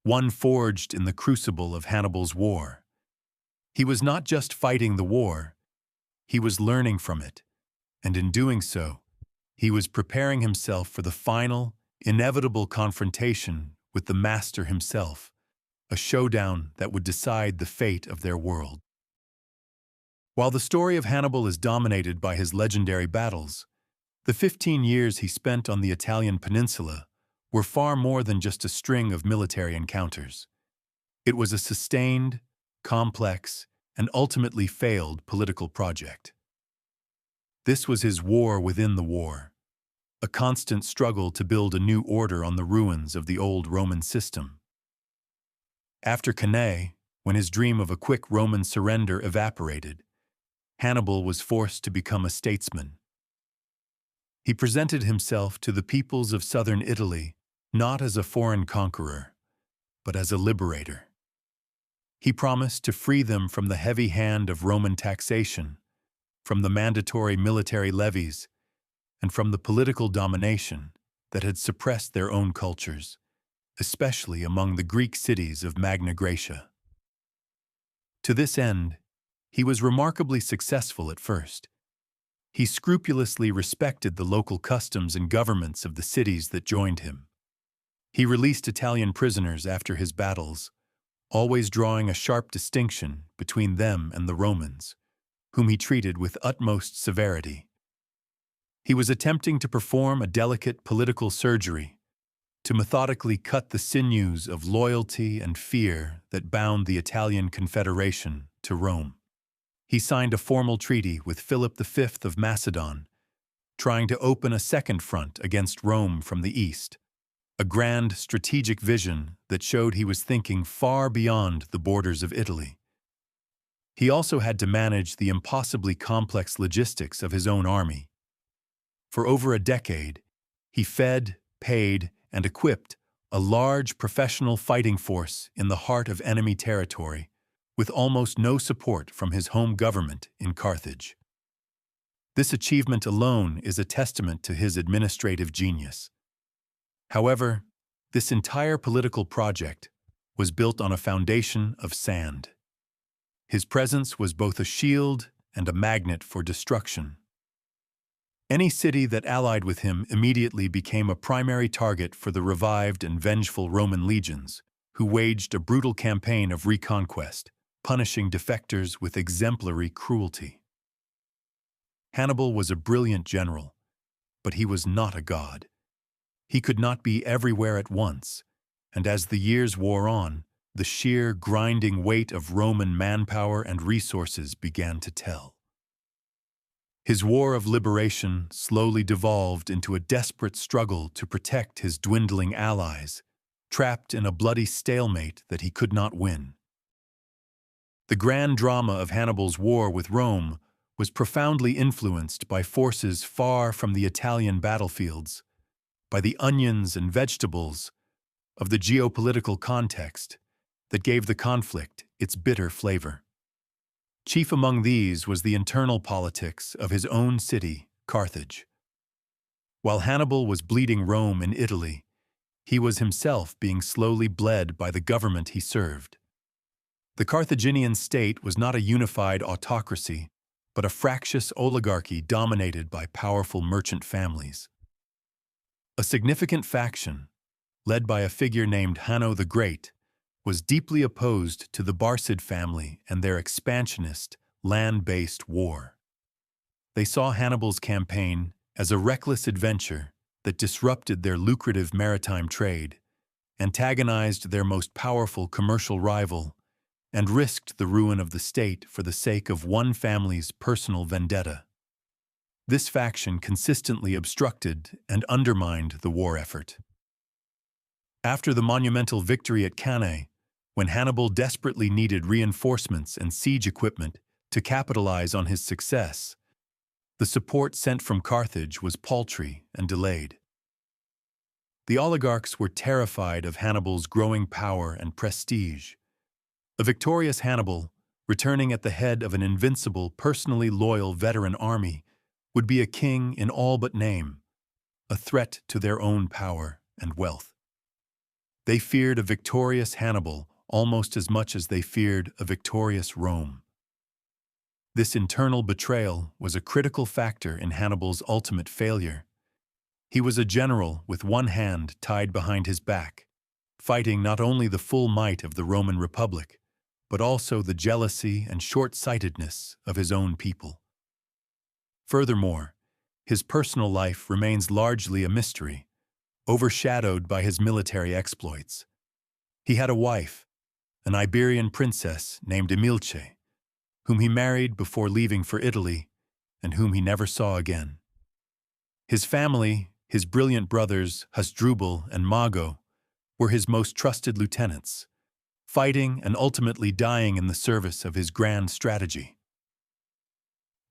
one forged in the crucible of Hannibal's war. He was not just fighting the war, he was learning from it, and in doing so, he was preparing himself for the final, inevitable confrontation with the master himself, a showdown that would decide the fate of their world. While the story of Hannibal is dominated by his legendary battles, the 15 years he spent on the Italian peninsula were far more than just a string of military encounters. It was a sustained, complex, and ultimately failed political project. This was his war within the war, a constant struggle to build a new order on the ruins of the old Roman system. After Cannae, when his dream of a quick Roman surrender evaporated, Hannibal was forced to become a statesman. He presented himself to the peoples of southern Italy not as a foreign conqueror, but as a liberator. He promised to free them from the heavy hand of Roman taxation, from the mandatory military levies, and from the political domination that had suppressed their own cultures, especially among the Greek cities of Magna Graecia. To this end, he was remarkably successful at first. He scrupulously respected the local customs and governments of the cities that joined him. He released Italian prisoners after his battles, always drawing a sharp distinction between them and the Romans, whom he treated with utmost severity. He was attempting to perform a delicate political surgery, to methodically cut the sinews of loyalty and fear that bound the Italian Confederation to Rome. He signed a formal treaty with Philip V of Macedon, trying to open a second front against Rome from the east, a grand strategic vision that showed he was thinking far beyond the borders of Italy. He also had to manage the impossibly complex logistics of his own army. For over a decade, he fed, paid, and equipped a large professional fighting force in the heart of enemy territory, with almost no support from his home government in Carthage. This achievement alone is a testament to his administrative genius. However, this entire political project was built on a foundation of sand. His presence was both a shield and a magnet for destruction. Any city that allied with him immediately became a primary target for the revived and vengeful Roman legions, who waged a brutal campaign of reconquest, punishing defectors with exemplary cruelty. Hannibal was a brilliant general, but he was not a god. He could not be everywhere at once, and as the years wore on, the sheer, grinding weight of Roman manpower and resources began to tell. His war of liberation slowly devolved into a desperate struggle to protect his dwindling allies, trapped in a bloody stalemate that he could not win. The grand drama of Hannibal's war with Rome was profoundly influenced by forces far from the Italian battlefields, by the onions and vegetables of the geopolitical context that gave the conflict its bitter flavor. Chief among these was the internal politics of his own city, Carthage. While Hannibal was bleeding Rome in Italy, he was himself being slowly bled by the government he served. The Carthaginian state was not a unified autocracy, but a fractious oligarchy dominated by powerful merchant families. A significant faction, led by a figure named Hanno the Great, was deeply opposed to the Barcid family and their expansionist, land-based war. They saw Hannibal's campaign as a reckless adventure that disrupted their lucrative maritime trade, antagonized their most powerful commercial rival, and risked the ruin of the state for the sake of one family's personal vendetta. This faction consistently obstructed and undermined the war effort. After the monumental victory at Cannae, when Hannibal desperately needed reinforcements and siege equipment to capitalize on his success, the support sent from Carthage was paltry and delayed. The oligarchs were terrified of Hannibal's growing power and prestige. A victorious Hannibal, returning at the head of an invincible, personally loyal veteran army, would be a king in all but name, a threat to their own power and wealth. They feared a victorious Hannibal almost as much as they feared a victorious Rome. This internal betrayal was a critical factor in Hannibal's ultimate failure. He was a general with one hand tied behind his back, fighting not only the full might of the Roman Republic, but also the jealousy and short-sightedness of his own people. Furthermore, his personal life remains largely a mystery, overshadowed by his military exploits. He had a wife, an Iberian princess named Emilce, whom he married before leaving for Italy and whom he never saw again. His family, his brilliant brothers Hasdrubal and Mago, were his most trusted lieutenants, fighting and ultimately dying in the service of his grand strategy.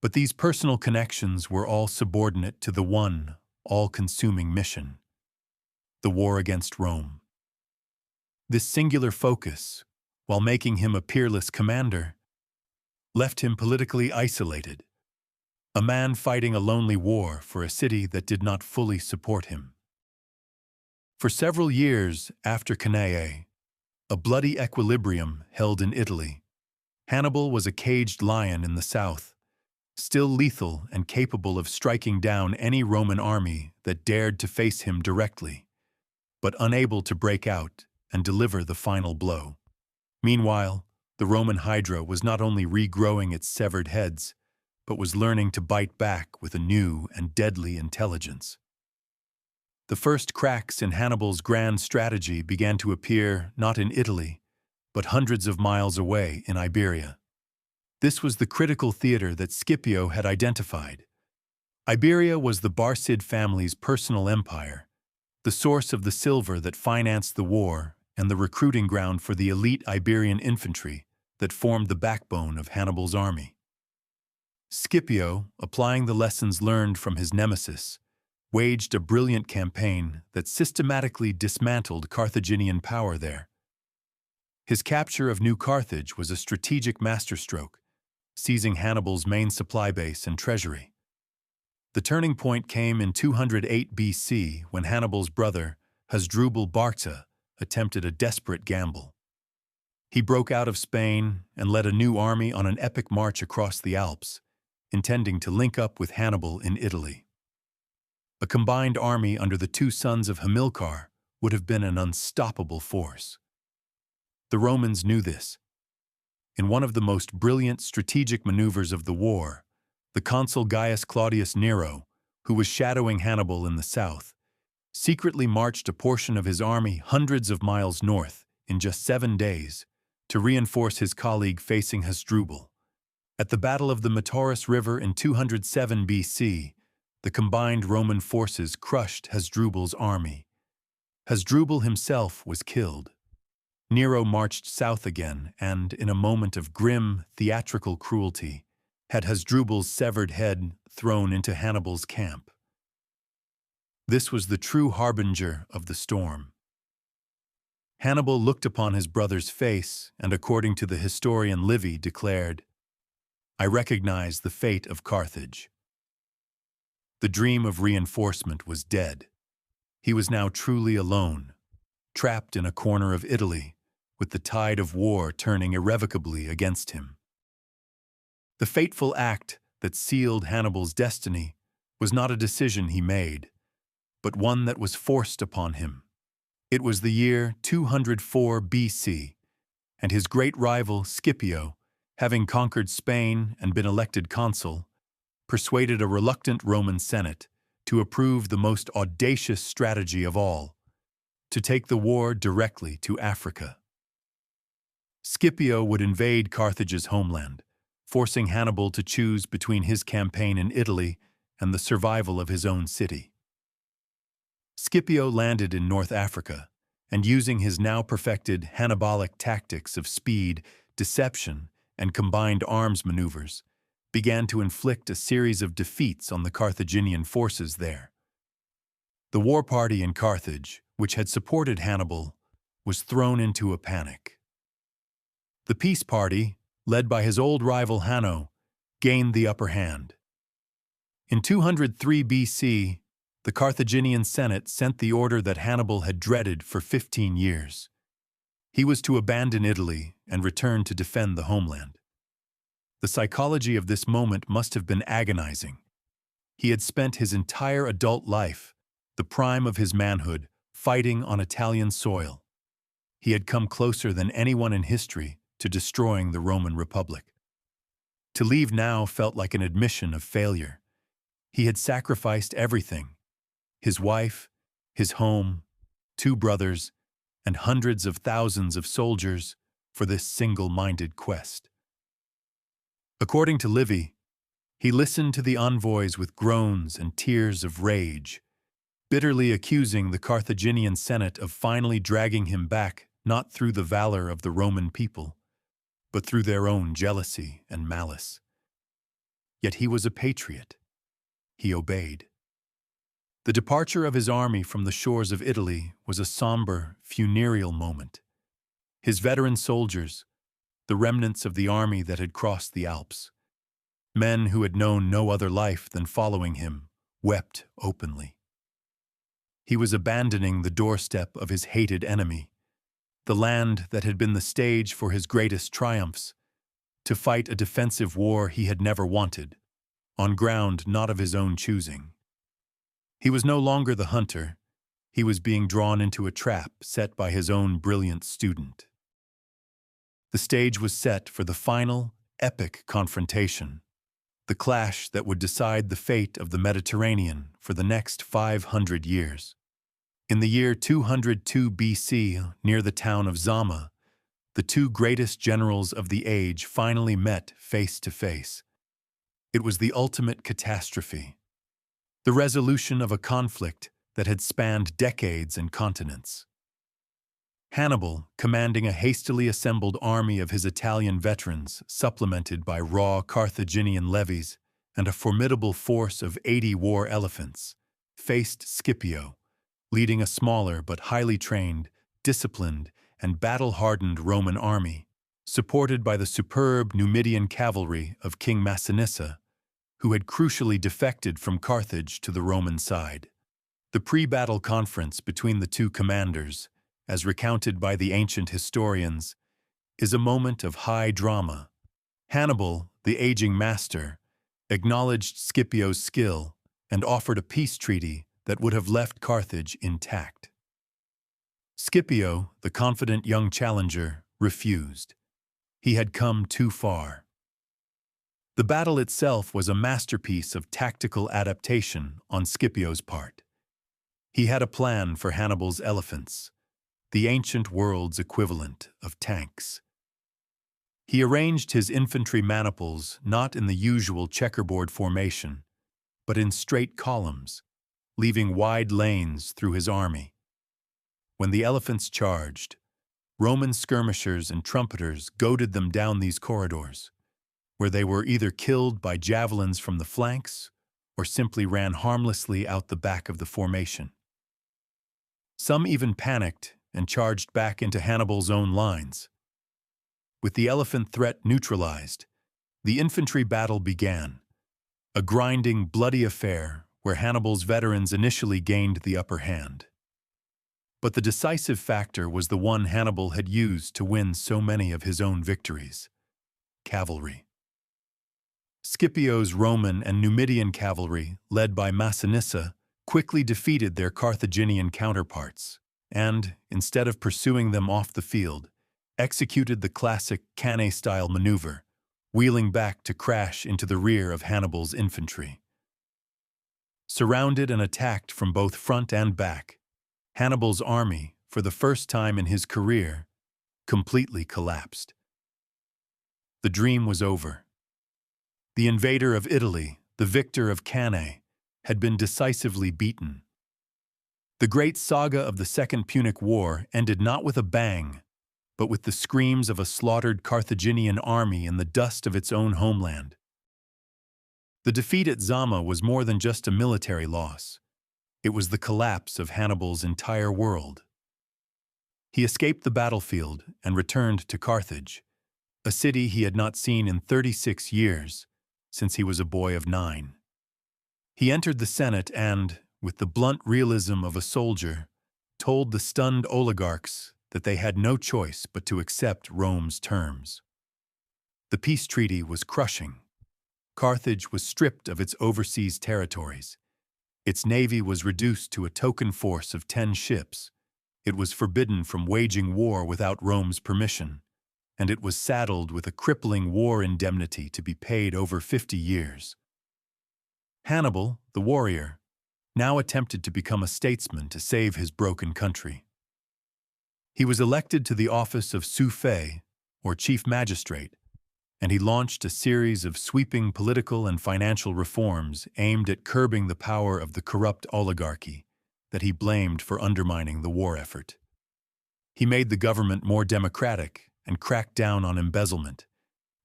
But these personal connections were all subordinate to the one, all-consuming mission: the war against Rome. This singular focus, while making him a peerless commander, left him politically isolated, a man fighting a lonely war for a city that did not fully support him. For several years after Cannae, a bloody equilibrium held in Italy. Hannibal was a caged lion in the south, still lethal and capable of striking down any Roman army that dared to face him directly, but unable to break out and deliver the final blow. Meanwhile, the Roman Hydra was not only regrowing its severed heads, but was learning to bite back with a new and deadly intelligence. The first cracks in Hannibal's grand strategy began to appear not in Italy, but hundreds of miles away in Iberia. This was the critical theater that Scipio had identified. Iberia was the Barcid family's personal empire, the source of the silver that financed the war and the recruiting ground for the elite Iberian infantry that formed the backbone of Hannibal's army. Scipio, applying the lessons learned from his nemesis, waged a brilliant campaign that systematically dismantled Carthaginian power there. His capture of New Carthage was a strategic masterstroke, seizing Hannibal's main supply base and treasury. The turning point came in 208 BC when Hannibal's brother, Hasdrubal Barca, attempted a desperate gamble. He broke out of Spain and led a new army on an epic march across the Alps, intending to link up with Hannibal in Italy. A combined army under the two sons of Hamilcar would have been an unstoppable force. The Romans knew this. in one of the most brilliant strategic maneuvers of the war, the consul Gaius Claudius Nero, who was shadowing Hannibal in the south, secretly marched a portion of his army hundreds of miles north in just 7 days to reinforce his colleague facing Hasdrubal. At the Battle of the Metaurus River in 207 BC, the combined Roman forces crushed Hasdrubal's army. Hasdrubal himself was killed. Nero marched south again and, in a moment of grim, theatrical cruelty, had Hasdrubal's severed head thrown into Hannibal's camp. This was the true harbinger of the storm. Hannibal looked upon his brother's face and, according to the historian Livy, declared, "I recognize the fate of Carthage." The dream of reinforcement was dead. He was now truly alone, trapped in a corner of Italy, with the tide of war turning irrevocably against him. The fateful act that sealed Hannibal's destiny was not a decision he made, but one that was forced upon him. It was the year 204 BC, and his great rival Scipio, having conquered Spain and been elected consul, persuaded a reluctant Roman Senate to approve the most audacious strategy of all, to take the war directly to Africa. Scipio would invade Carthage's homeland, forcing Hannibal to choose between his campaign in Italy and the survival of his own city. Scipio landed in North Africa, and using his now perfected Hannibalic tactics of speed, deception, and combined arms maneuvers, began to inflict a series of defeats on the Carthaginian forces there. The war party in Carthage, which had supported Hannibal, was thrown into a panic. The peace party, led by his old rival Hanno, gained the upper hand. In 203 BC, the Carthaginian Senate sent the order that Hannibal had dreaded for 15 years. He was to abandon Italy and return to defend the homeland. The psychology of this moment must have been agonizing. He had spent his entire adult life, the prime of his manhood, fighting on Italian soil. He had come closer than anyone in history to destroying the Roman Republic. To leave now felt like an admission of failure. He had sacrificed everything: his wife, his home, 2 brothers, and hundreds of thousands of soldiers for this single-minded quest. According to Livy, he listened to the envoys with groans and tears of rage, bitterly accusing the Carthaginian Senate of finally dragging him back not through the valor of the Roman people, but through their own jealousy and malice. Yet he was a patriot. He obeyed. The departure of his army from the shores of Italy was a somber, funereal moment. His veteran soldiers, the remnants of the army that had crossed the Alps, men who had known no other life than following him, wept openly. He was abandoning the doorstep of his hated enemy, the land that had been the stage for his greatest triumphs, to fight a defensive war he had never wanted, on ground not of his own choosing. He was no longer the hunter. He was being drawn into a trap set by his own brilliant student. The stage was set for the final, epic confrontation, the clash that would decide the fate of the Mediterranean for the next 500 years. In the year 202 BC, near the town of Zama, the 2 greatest generals of the age finally met face to face. It was the ultimate catastrophe, the resolution of a conflict that had spanned decades and continents. Hannibal, commanding a hastily assembled army of his Italian veterans, supplemented by raw Carthaginian levies and a formidable force of 80 war elephants, faced Scipio, leading a smaller but highly trained, disciplined, and battle-hardened Roman army, supported by the superb Numidian cavalry of King Massinissa, who had crucially defected from Carthage to the Roman side. The pre-battle conference between the 2 commanders, as recounted by the ancient historians, is a moment of high drama. Hannibal, the aging master, acknowledged Scipio's skill and offered a peace treaty that would have left Carthage intact. Scipio, the confident young challenger, refused. He had come too far. The battle itself was a masterpiece of tactical adaptation on Scipio's part. He had a plan for Hannibal's elephants, the ancient world's equivalent of tanks. He arranged his infantry maniples not in the usual checkerboard formation, but in straight columns, leaving wide lanes through his army. When the elephants charged, Roman skirmishers and trumpeters goaded them down these corridors, where they were either killed by javelins from the flanks or simply ran harmlessly out the back of the formation. Some even panicked and charged back into Hannibal's own lines. With the elephant threat neutralized, the infantry battle began, a grinding, bloody affair where Hannibal's veterans initially gained the upper hand. But the decisive factor was the one Hannibal had used to win so many of his own victories: cavalry. Scipio's Roman and Numidian cavalry, led by Massinissa, quickly defeated their Carthaginian counterparts and, instead of pursuing them off the field, executed the classic Cannae-style maneuver, wheeling back to crash into the rear of Hannibal's infantry. Surrounded and attacked from both front and back, Hannibal's army, for the first time in his career, completely collapsed. The dream was over. The invader of Italy, the victor of Cannae, had been decisively beaten. The great saga of the Second Punic War ended not with a bang, but with the screams of a slaughtered Carthaginian army in the dust of its own homeland. The defeat at Zama was more than just a military loss. It was the collapse of Hannibal's entire world. He escaped the battlefield and returned to Carthage, a city he had not seen in 36 years, since he was a boy of 9. He entered the Senate and, with the blunt realism of a soldier, told the stunned oligarchs that they had no choice but to accept Rome's terms. The peace treaty was crushing. Carthage was stripped of its overseas territories. Its navy was reduced to a token force of 10 ships. It was forbidden from waging war without Rome's permission, and it was saddled with a crippling war indemnity to be paid over 50 years. Hannibal, the warrior, now attempted to become a statesman to save his broken country. He was elected to the office of sufet, or chief magistrate, and he launched a series of sweeping political and financial reforms aimed at curbing the power of the corrupt oligarchy that he blamed for undermining the war effort. He made the government more democratic and cracked down on embezzlement,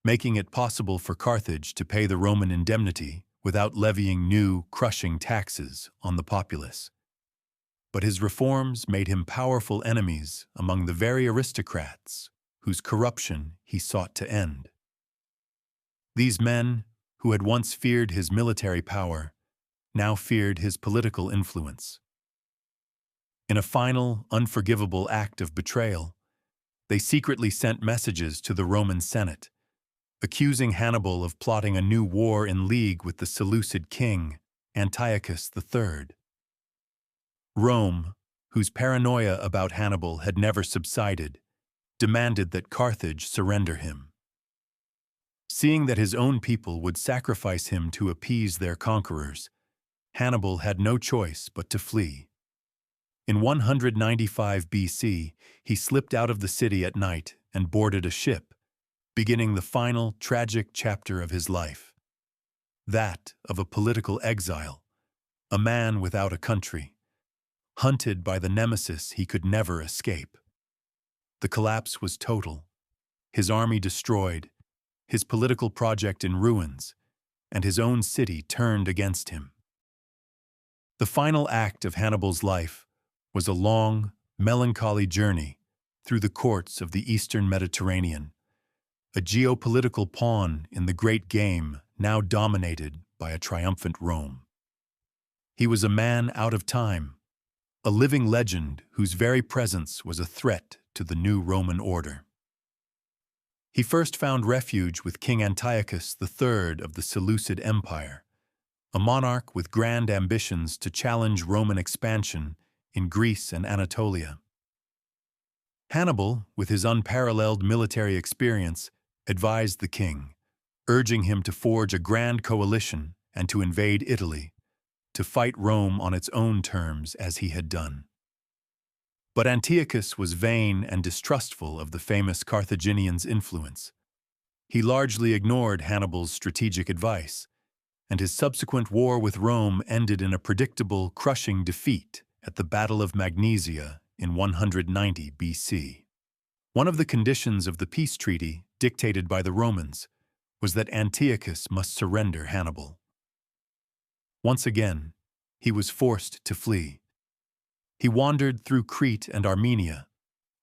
making it possible for Carthage to pay the Roman indemnity without levying new, crushing taxes on the populace. But his reforms made him powerful enemies among the very aristocrats whose corruption he sought to end. These men, who had once feared his military power, now feared his political influence. In a final, unforgivable act of betrayal, they secretly sent messages to the Roman Senate, accusing Hannibal of plotting a new war in league with the Seleucid king, Antiochus III. Rome, whose paranoia about Hannibal had never subsided, demanded that Carthage surrender him. Seeing that his own people would sacrifice him to appease their conquerors, Hannibal had no choice but to flee. In 195 BC, he slipped out of the city at night and boarded a ship, beginning the final, tragic chapter of his life. That of a political exile, a man without a country, hunted by the nemesis he could never escape. The collapse was total, his army destroyed, his political project in ruins, and his own city turned against him. The final act of Hannibal's life was a long, melancholy journey through the courts of the Eastern Mediterranean, a geopolitical pawn in the great game now dominated by a triumphant Rome. He was a man out of time, a living legend whose very presence was a threat to the new Roman order. He first found refuge with King Antiochus III of the Seleucid Empire, a monarch with grand ambitions to challenge Roman expansion in Greece and Anatolia. Hannibal, with his unparalleled military experience, advised the king, urging him to forge a grand coalition and to invade Italy, to fight Rome on its own terms as he had done. But Antiochus was vain and distrustful of the famous Carthaginian's influence. He largely ignored Hannibal's strategic advice, and his subsequent war with Rome ended in a predictable, crushing defeat at the Battle of Magnesia in 190 BC. One of the conditions of the peace treaty, dictated by the Romans, was that Antiochus must surrender Hannibal. Once again, he was forced to flee. He wandered through Crete and Armenia,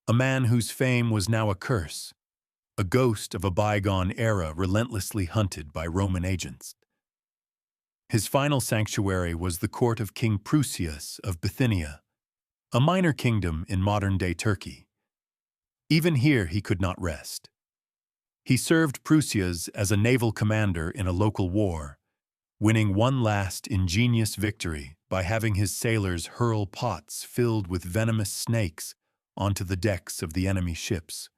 a man whose fame was now a curse, a ghost of a bygone era relentlessly hunted by Roman agents. His final sanctuary was the court of King Prusias of Bithynia, a minor kingdom in modern-day Turkey. Even here he could not rest. He served Prusias as a naval commander in a local war, winning one last ingenious victory by having his sailors hurl pots filled with venomous snakes onto the decks of the enemy ships.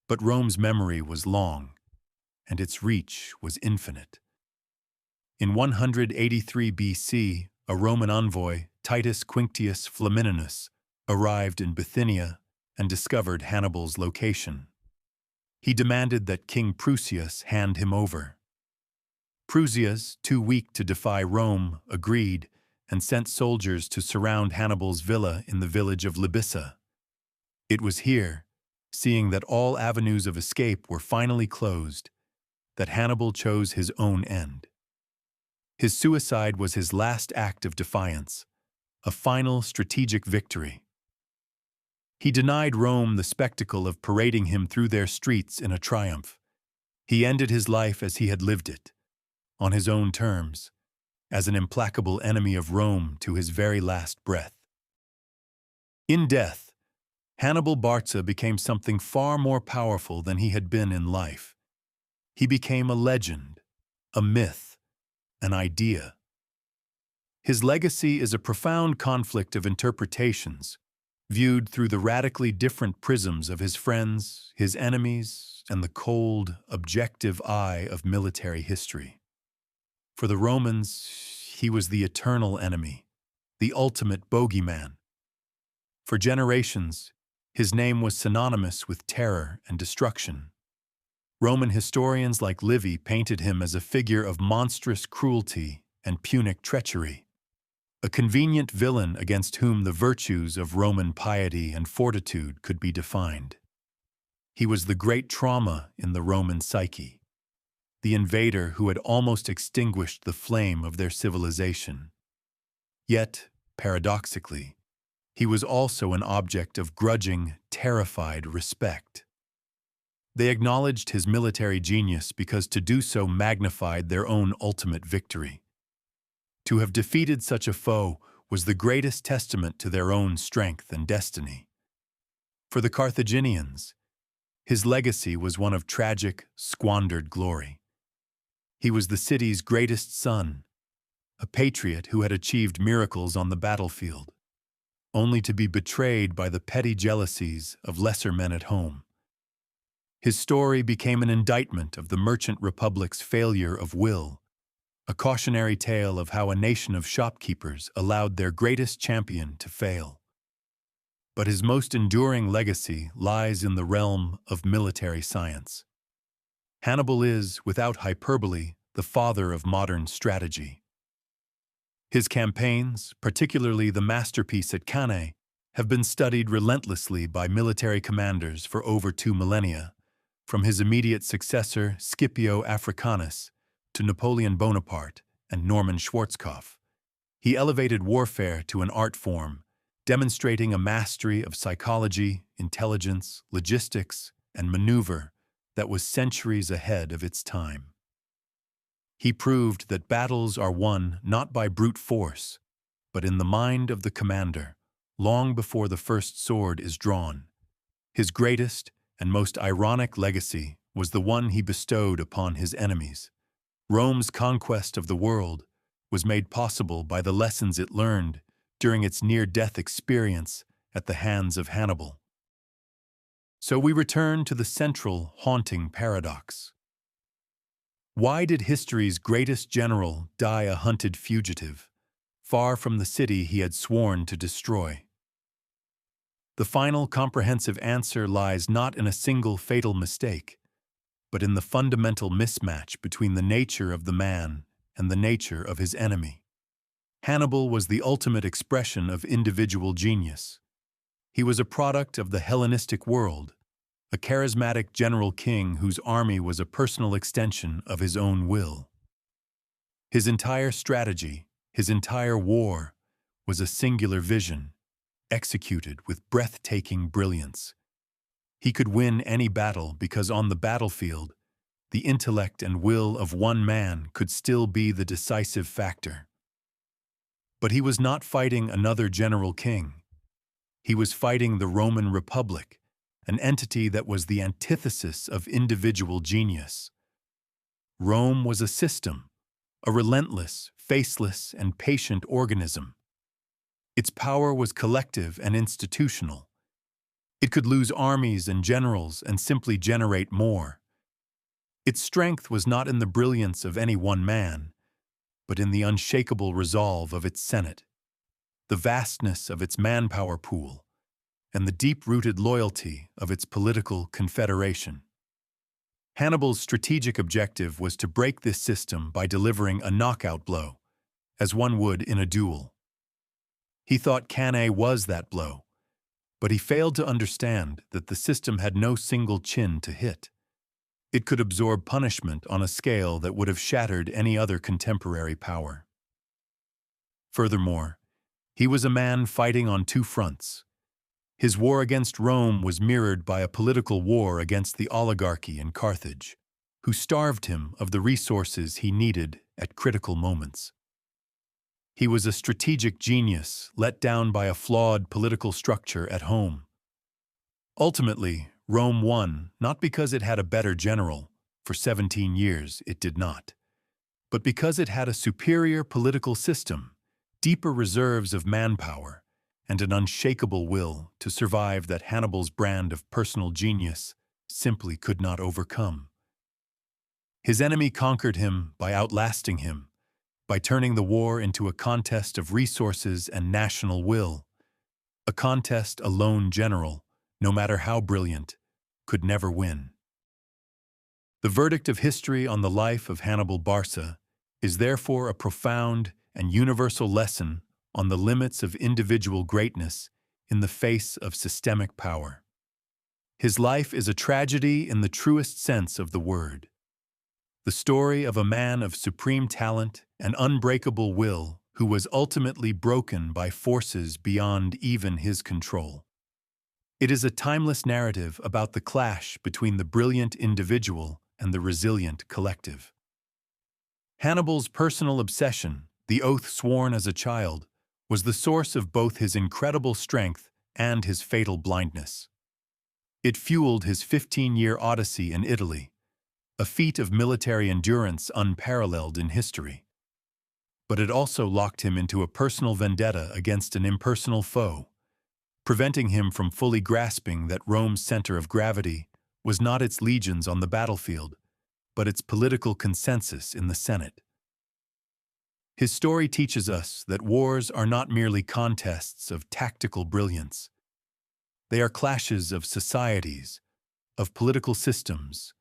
But Rome's memory was long, and its reach was infinite. In 183 BC, a Roman envoy, Titus Quinctius Flamininus, arrived in Bithynia and discovered Hannibal's location. He demanded that King Prusias hand him over. Prusias, too weak to defy Rome, agreed and sent soldiers to surround Hannibal's villa in the village of Libissa. It was here, seeing that all avenues of escape were finally closed, that Hannibal chose his own end. His suicide was his last act of defiance, a final strategic victory. He denied Rome the spectacle of parading him through their streets in a triumph. He ended his life as he had lived it, on his own terms, as an implacable enemy of Rome to his very last breath. In death, Hannibal Barca became something far more powerful than he had been in life. He became a legend, a myth, an idea. His legacy is a profound conflict of interpretations, viewed through the radically different prisms of his friends, his enemies, and the cold, objective eye of military history. For the Romans, he was the eternal enemy, the ultimate bogeyman. For generations, his name was synonymous with terror and destruction. Roman historians like Livy painted him as a figure of monstrous cruelty and Punic treachery, a convenient villain against whom the virtues of Roman piety and fortitude could be defined. He was the great trauma in the Roman psyche, the invader who had almost extinguished the flame of their civilization. Yet, paradoxically, he was also an object of grudging, terrified respect. They acknowledged his military genius because to do so magnified their own ultimate victory. To have defeated such a foe was the greatest testament to their own strength and destiny. For the Carthaginians, his legacy was one of tragic, squandered glory. He was the city's greatest son, a patriot who had achieved miracles on the battlefield, only to be betrayed by the petty jealousies of lesser men at home. His story became an indictment of the merchant republic's failure of will, a cautionary tale of how a nation of shopkeepers allowed their greatest champion to fail. But his most enduring legacy lies in the realm of military science. Hannibal is, without hyperbole, the father of modern strategy. His campaigns, particularly the masterpiece at Cannae, have been studied relentlessly by military commanders for over 2 millennia, from his immediate successor Scipio Africanus to Napoleon Bonaparte and Norman Schwarzkopf. He elevated warfare to an art form, demonstrating a mastery of psychology, intelligence, logistics, and maneuver that was centuries ahead of its time. He proved that battles are won not by brute force, but in the mind of the commander, long before the first sword is drawn. His greatest and most ironic legacy was the one he bestowed upon his enemies. Rome's conquest of the world was made possible by the lessons it learned during its near-death experience at the hands of Hannibal. So we return to the central, haunting paradox. Why did history's greatest general die a hunted fugitive, far from the city he had sworn to destroy? The final comprehensive answer lies not in a single fatal mistake, but in the fundamental mismatch between the nature of the man and the nature of his enemy. Hannibal was the ultimate expression of individual genius. He was a product of the Hellenistic world, a charismatic general king whose army was a personal extension of his own will. His entire strategy, his entire war, was a singular vision, executed with breathtaking brilliance. He could win any battle because on the battlefield, the intellect and will of one man could still be the decisive factor. But he was not fighting another general king. He was fighting the Roman Republic, an entity that was the antithesis of individual genius. Rome was a system, a relentless, faceless, and patient organism. Its power was collective and institutional. It could lose armies and generals and simply generate more. Its strength was not in the brilliance of any one man, but in the unshakable resolve of its Senate, the vastness of its manpower pool, and the deep-rooted loyalty of its political confederation. Hannibal's strategic objective was to break this system by delivering a knockout blow, as one would in a duel. He thought Cannae was that blow, but he failed to understand that the system had no single chin to hit. It could absorb punishment on a scale that would have shattered any other contemporary power. Furthermore, he was a man fighting on two fronts. His war against Rome was mirrored by a political war against the oligarchy in Carthage, who starved him of the resources he needed at critical moments. He was a strategic genius let down by a flawed political structure at home. Ultimately, Rome won not because it had a better general, for 17 years it did not, but because it had a superior political system, deeper reserves of manpower, and an unshakable will to survive that Hannibal's brand of personal genius simply could not overcome. His enemy conquered him by outlasting him, by turning the war into a contest of resources and national will, a contest a lone general, no matter how brilliant, could never win. The verdict of history on the life of Hannibal Barca is therefore a profound and universal lesson on the limits of individual greatness in the face of systemic power. His life is a tragedy in the truest sense of the word. The story of a man of supreme talent and unbreakable will who was ultimately broken by forces beyond even his control. It is a timeless narrative about the clash between the brilliant individual and the resilient collective. Hannibal's personal obsession, the oath sworn as a child, was the source of both his incredible strength and his fatal blindness. It fueled his 15-year odyssey in Italy, a feat of military endurance unparalleled in history. But it also locked him into a personal vendetta against an impersonal foe, preventing him from fully grasping that Rome's center of gravity was not its legions on the battlefield, but its political consensus in the Senate. His story teaches us that wars are not merely contests of tactical brilliance. They are clashes of societies, of political systems,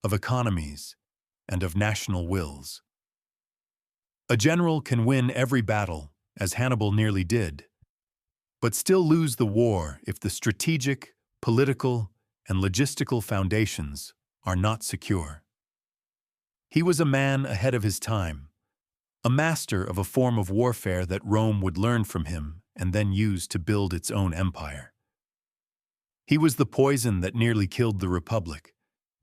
of economies, and of national wills. A general can win every battle, as Hannibal nearly did, but still lose the war if the strategic, political, and logistical foundations are not secure. He was a man ahead of his time, a master of a form of warfare that Rome would learn from him and then use to build its own empire. He was the poison that nearly killed the Republic,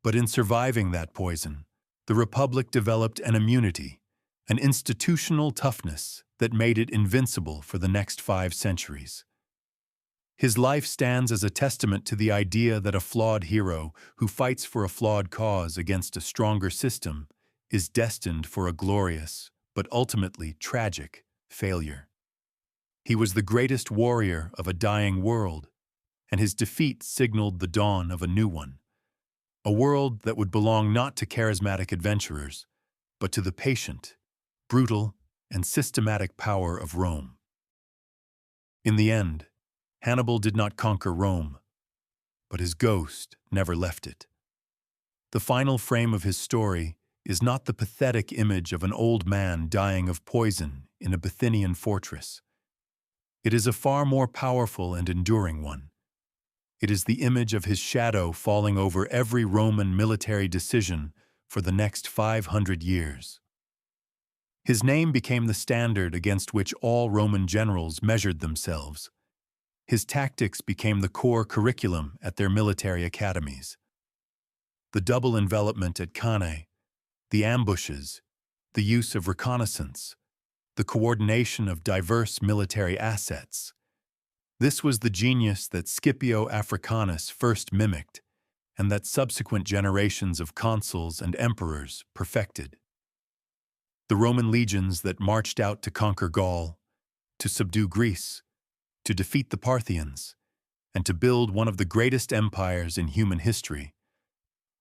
but in surviving that poison, the Republic developed an immunity, an institutional toughness that made it invincible for the next 5 centuries. His life stands as a testament to the idea that a flawed hero who fights for a flawed cause against a stronger system is destined for a glorious, but ultimately tragic, failure. He was the greatest warrior of a dying world, and his defeat signaled the dawn of a new one, a world that would belong not to charismatic adventurers, but to the patient, brutal, and systematic power of Rome. In the end, Hannibal did not conquer Rome, but his ghost never left it. The final frame of his story is not the pathetic image of an old man dying of poison in a Bithynian fortress. It is a far more powerful and enduring one. It is the image of his shadow falling over every Roman military decision for the next 500 years. His name became the standard against which all Roman generals measured themselves. His tactics became the core curriculum at their military academies. The double envelopment at Cannae, the ambushes, the use of reconnaissance, the coordination of diverse military assets. This was the genius that Scipio Africanus first mimicked, and that subsequent generations of consuls and emperors perfected. The Roman legions that marched out to conquer Gaul, to subdue Greece, to defeat the Parthians, and to build one of the greatest empires in human history,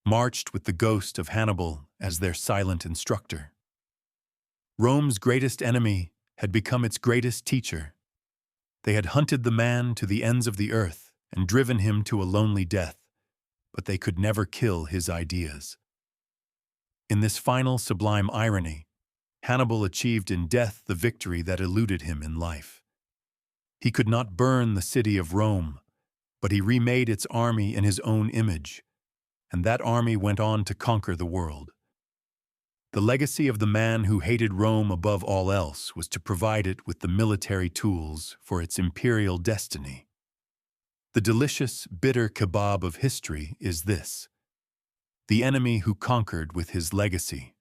marched with the ghost of Hannibal as their silent instructor. Rome's greatest enemy had become its greatest teacher. They had hunted the man to the ends of the earth and driven him to a lonely death, but they could never kill his ideas. In this final sublime irony, Hannibal achieved in death the victory that eluded him in life. He could not burn the city of Rome, but he remade its army in his own image, and that army went on to conquer the world. The legacy of the man who hated Rome above all else was to provide it with the military tools for its imperial destiny. The delicious, bitter kebab of history is this: the enemy who conquered with his legacy.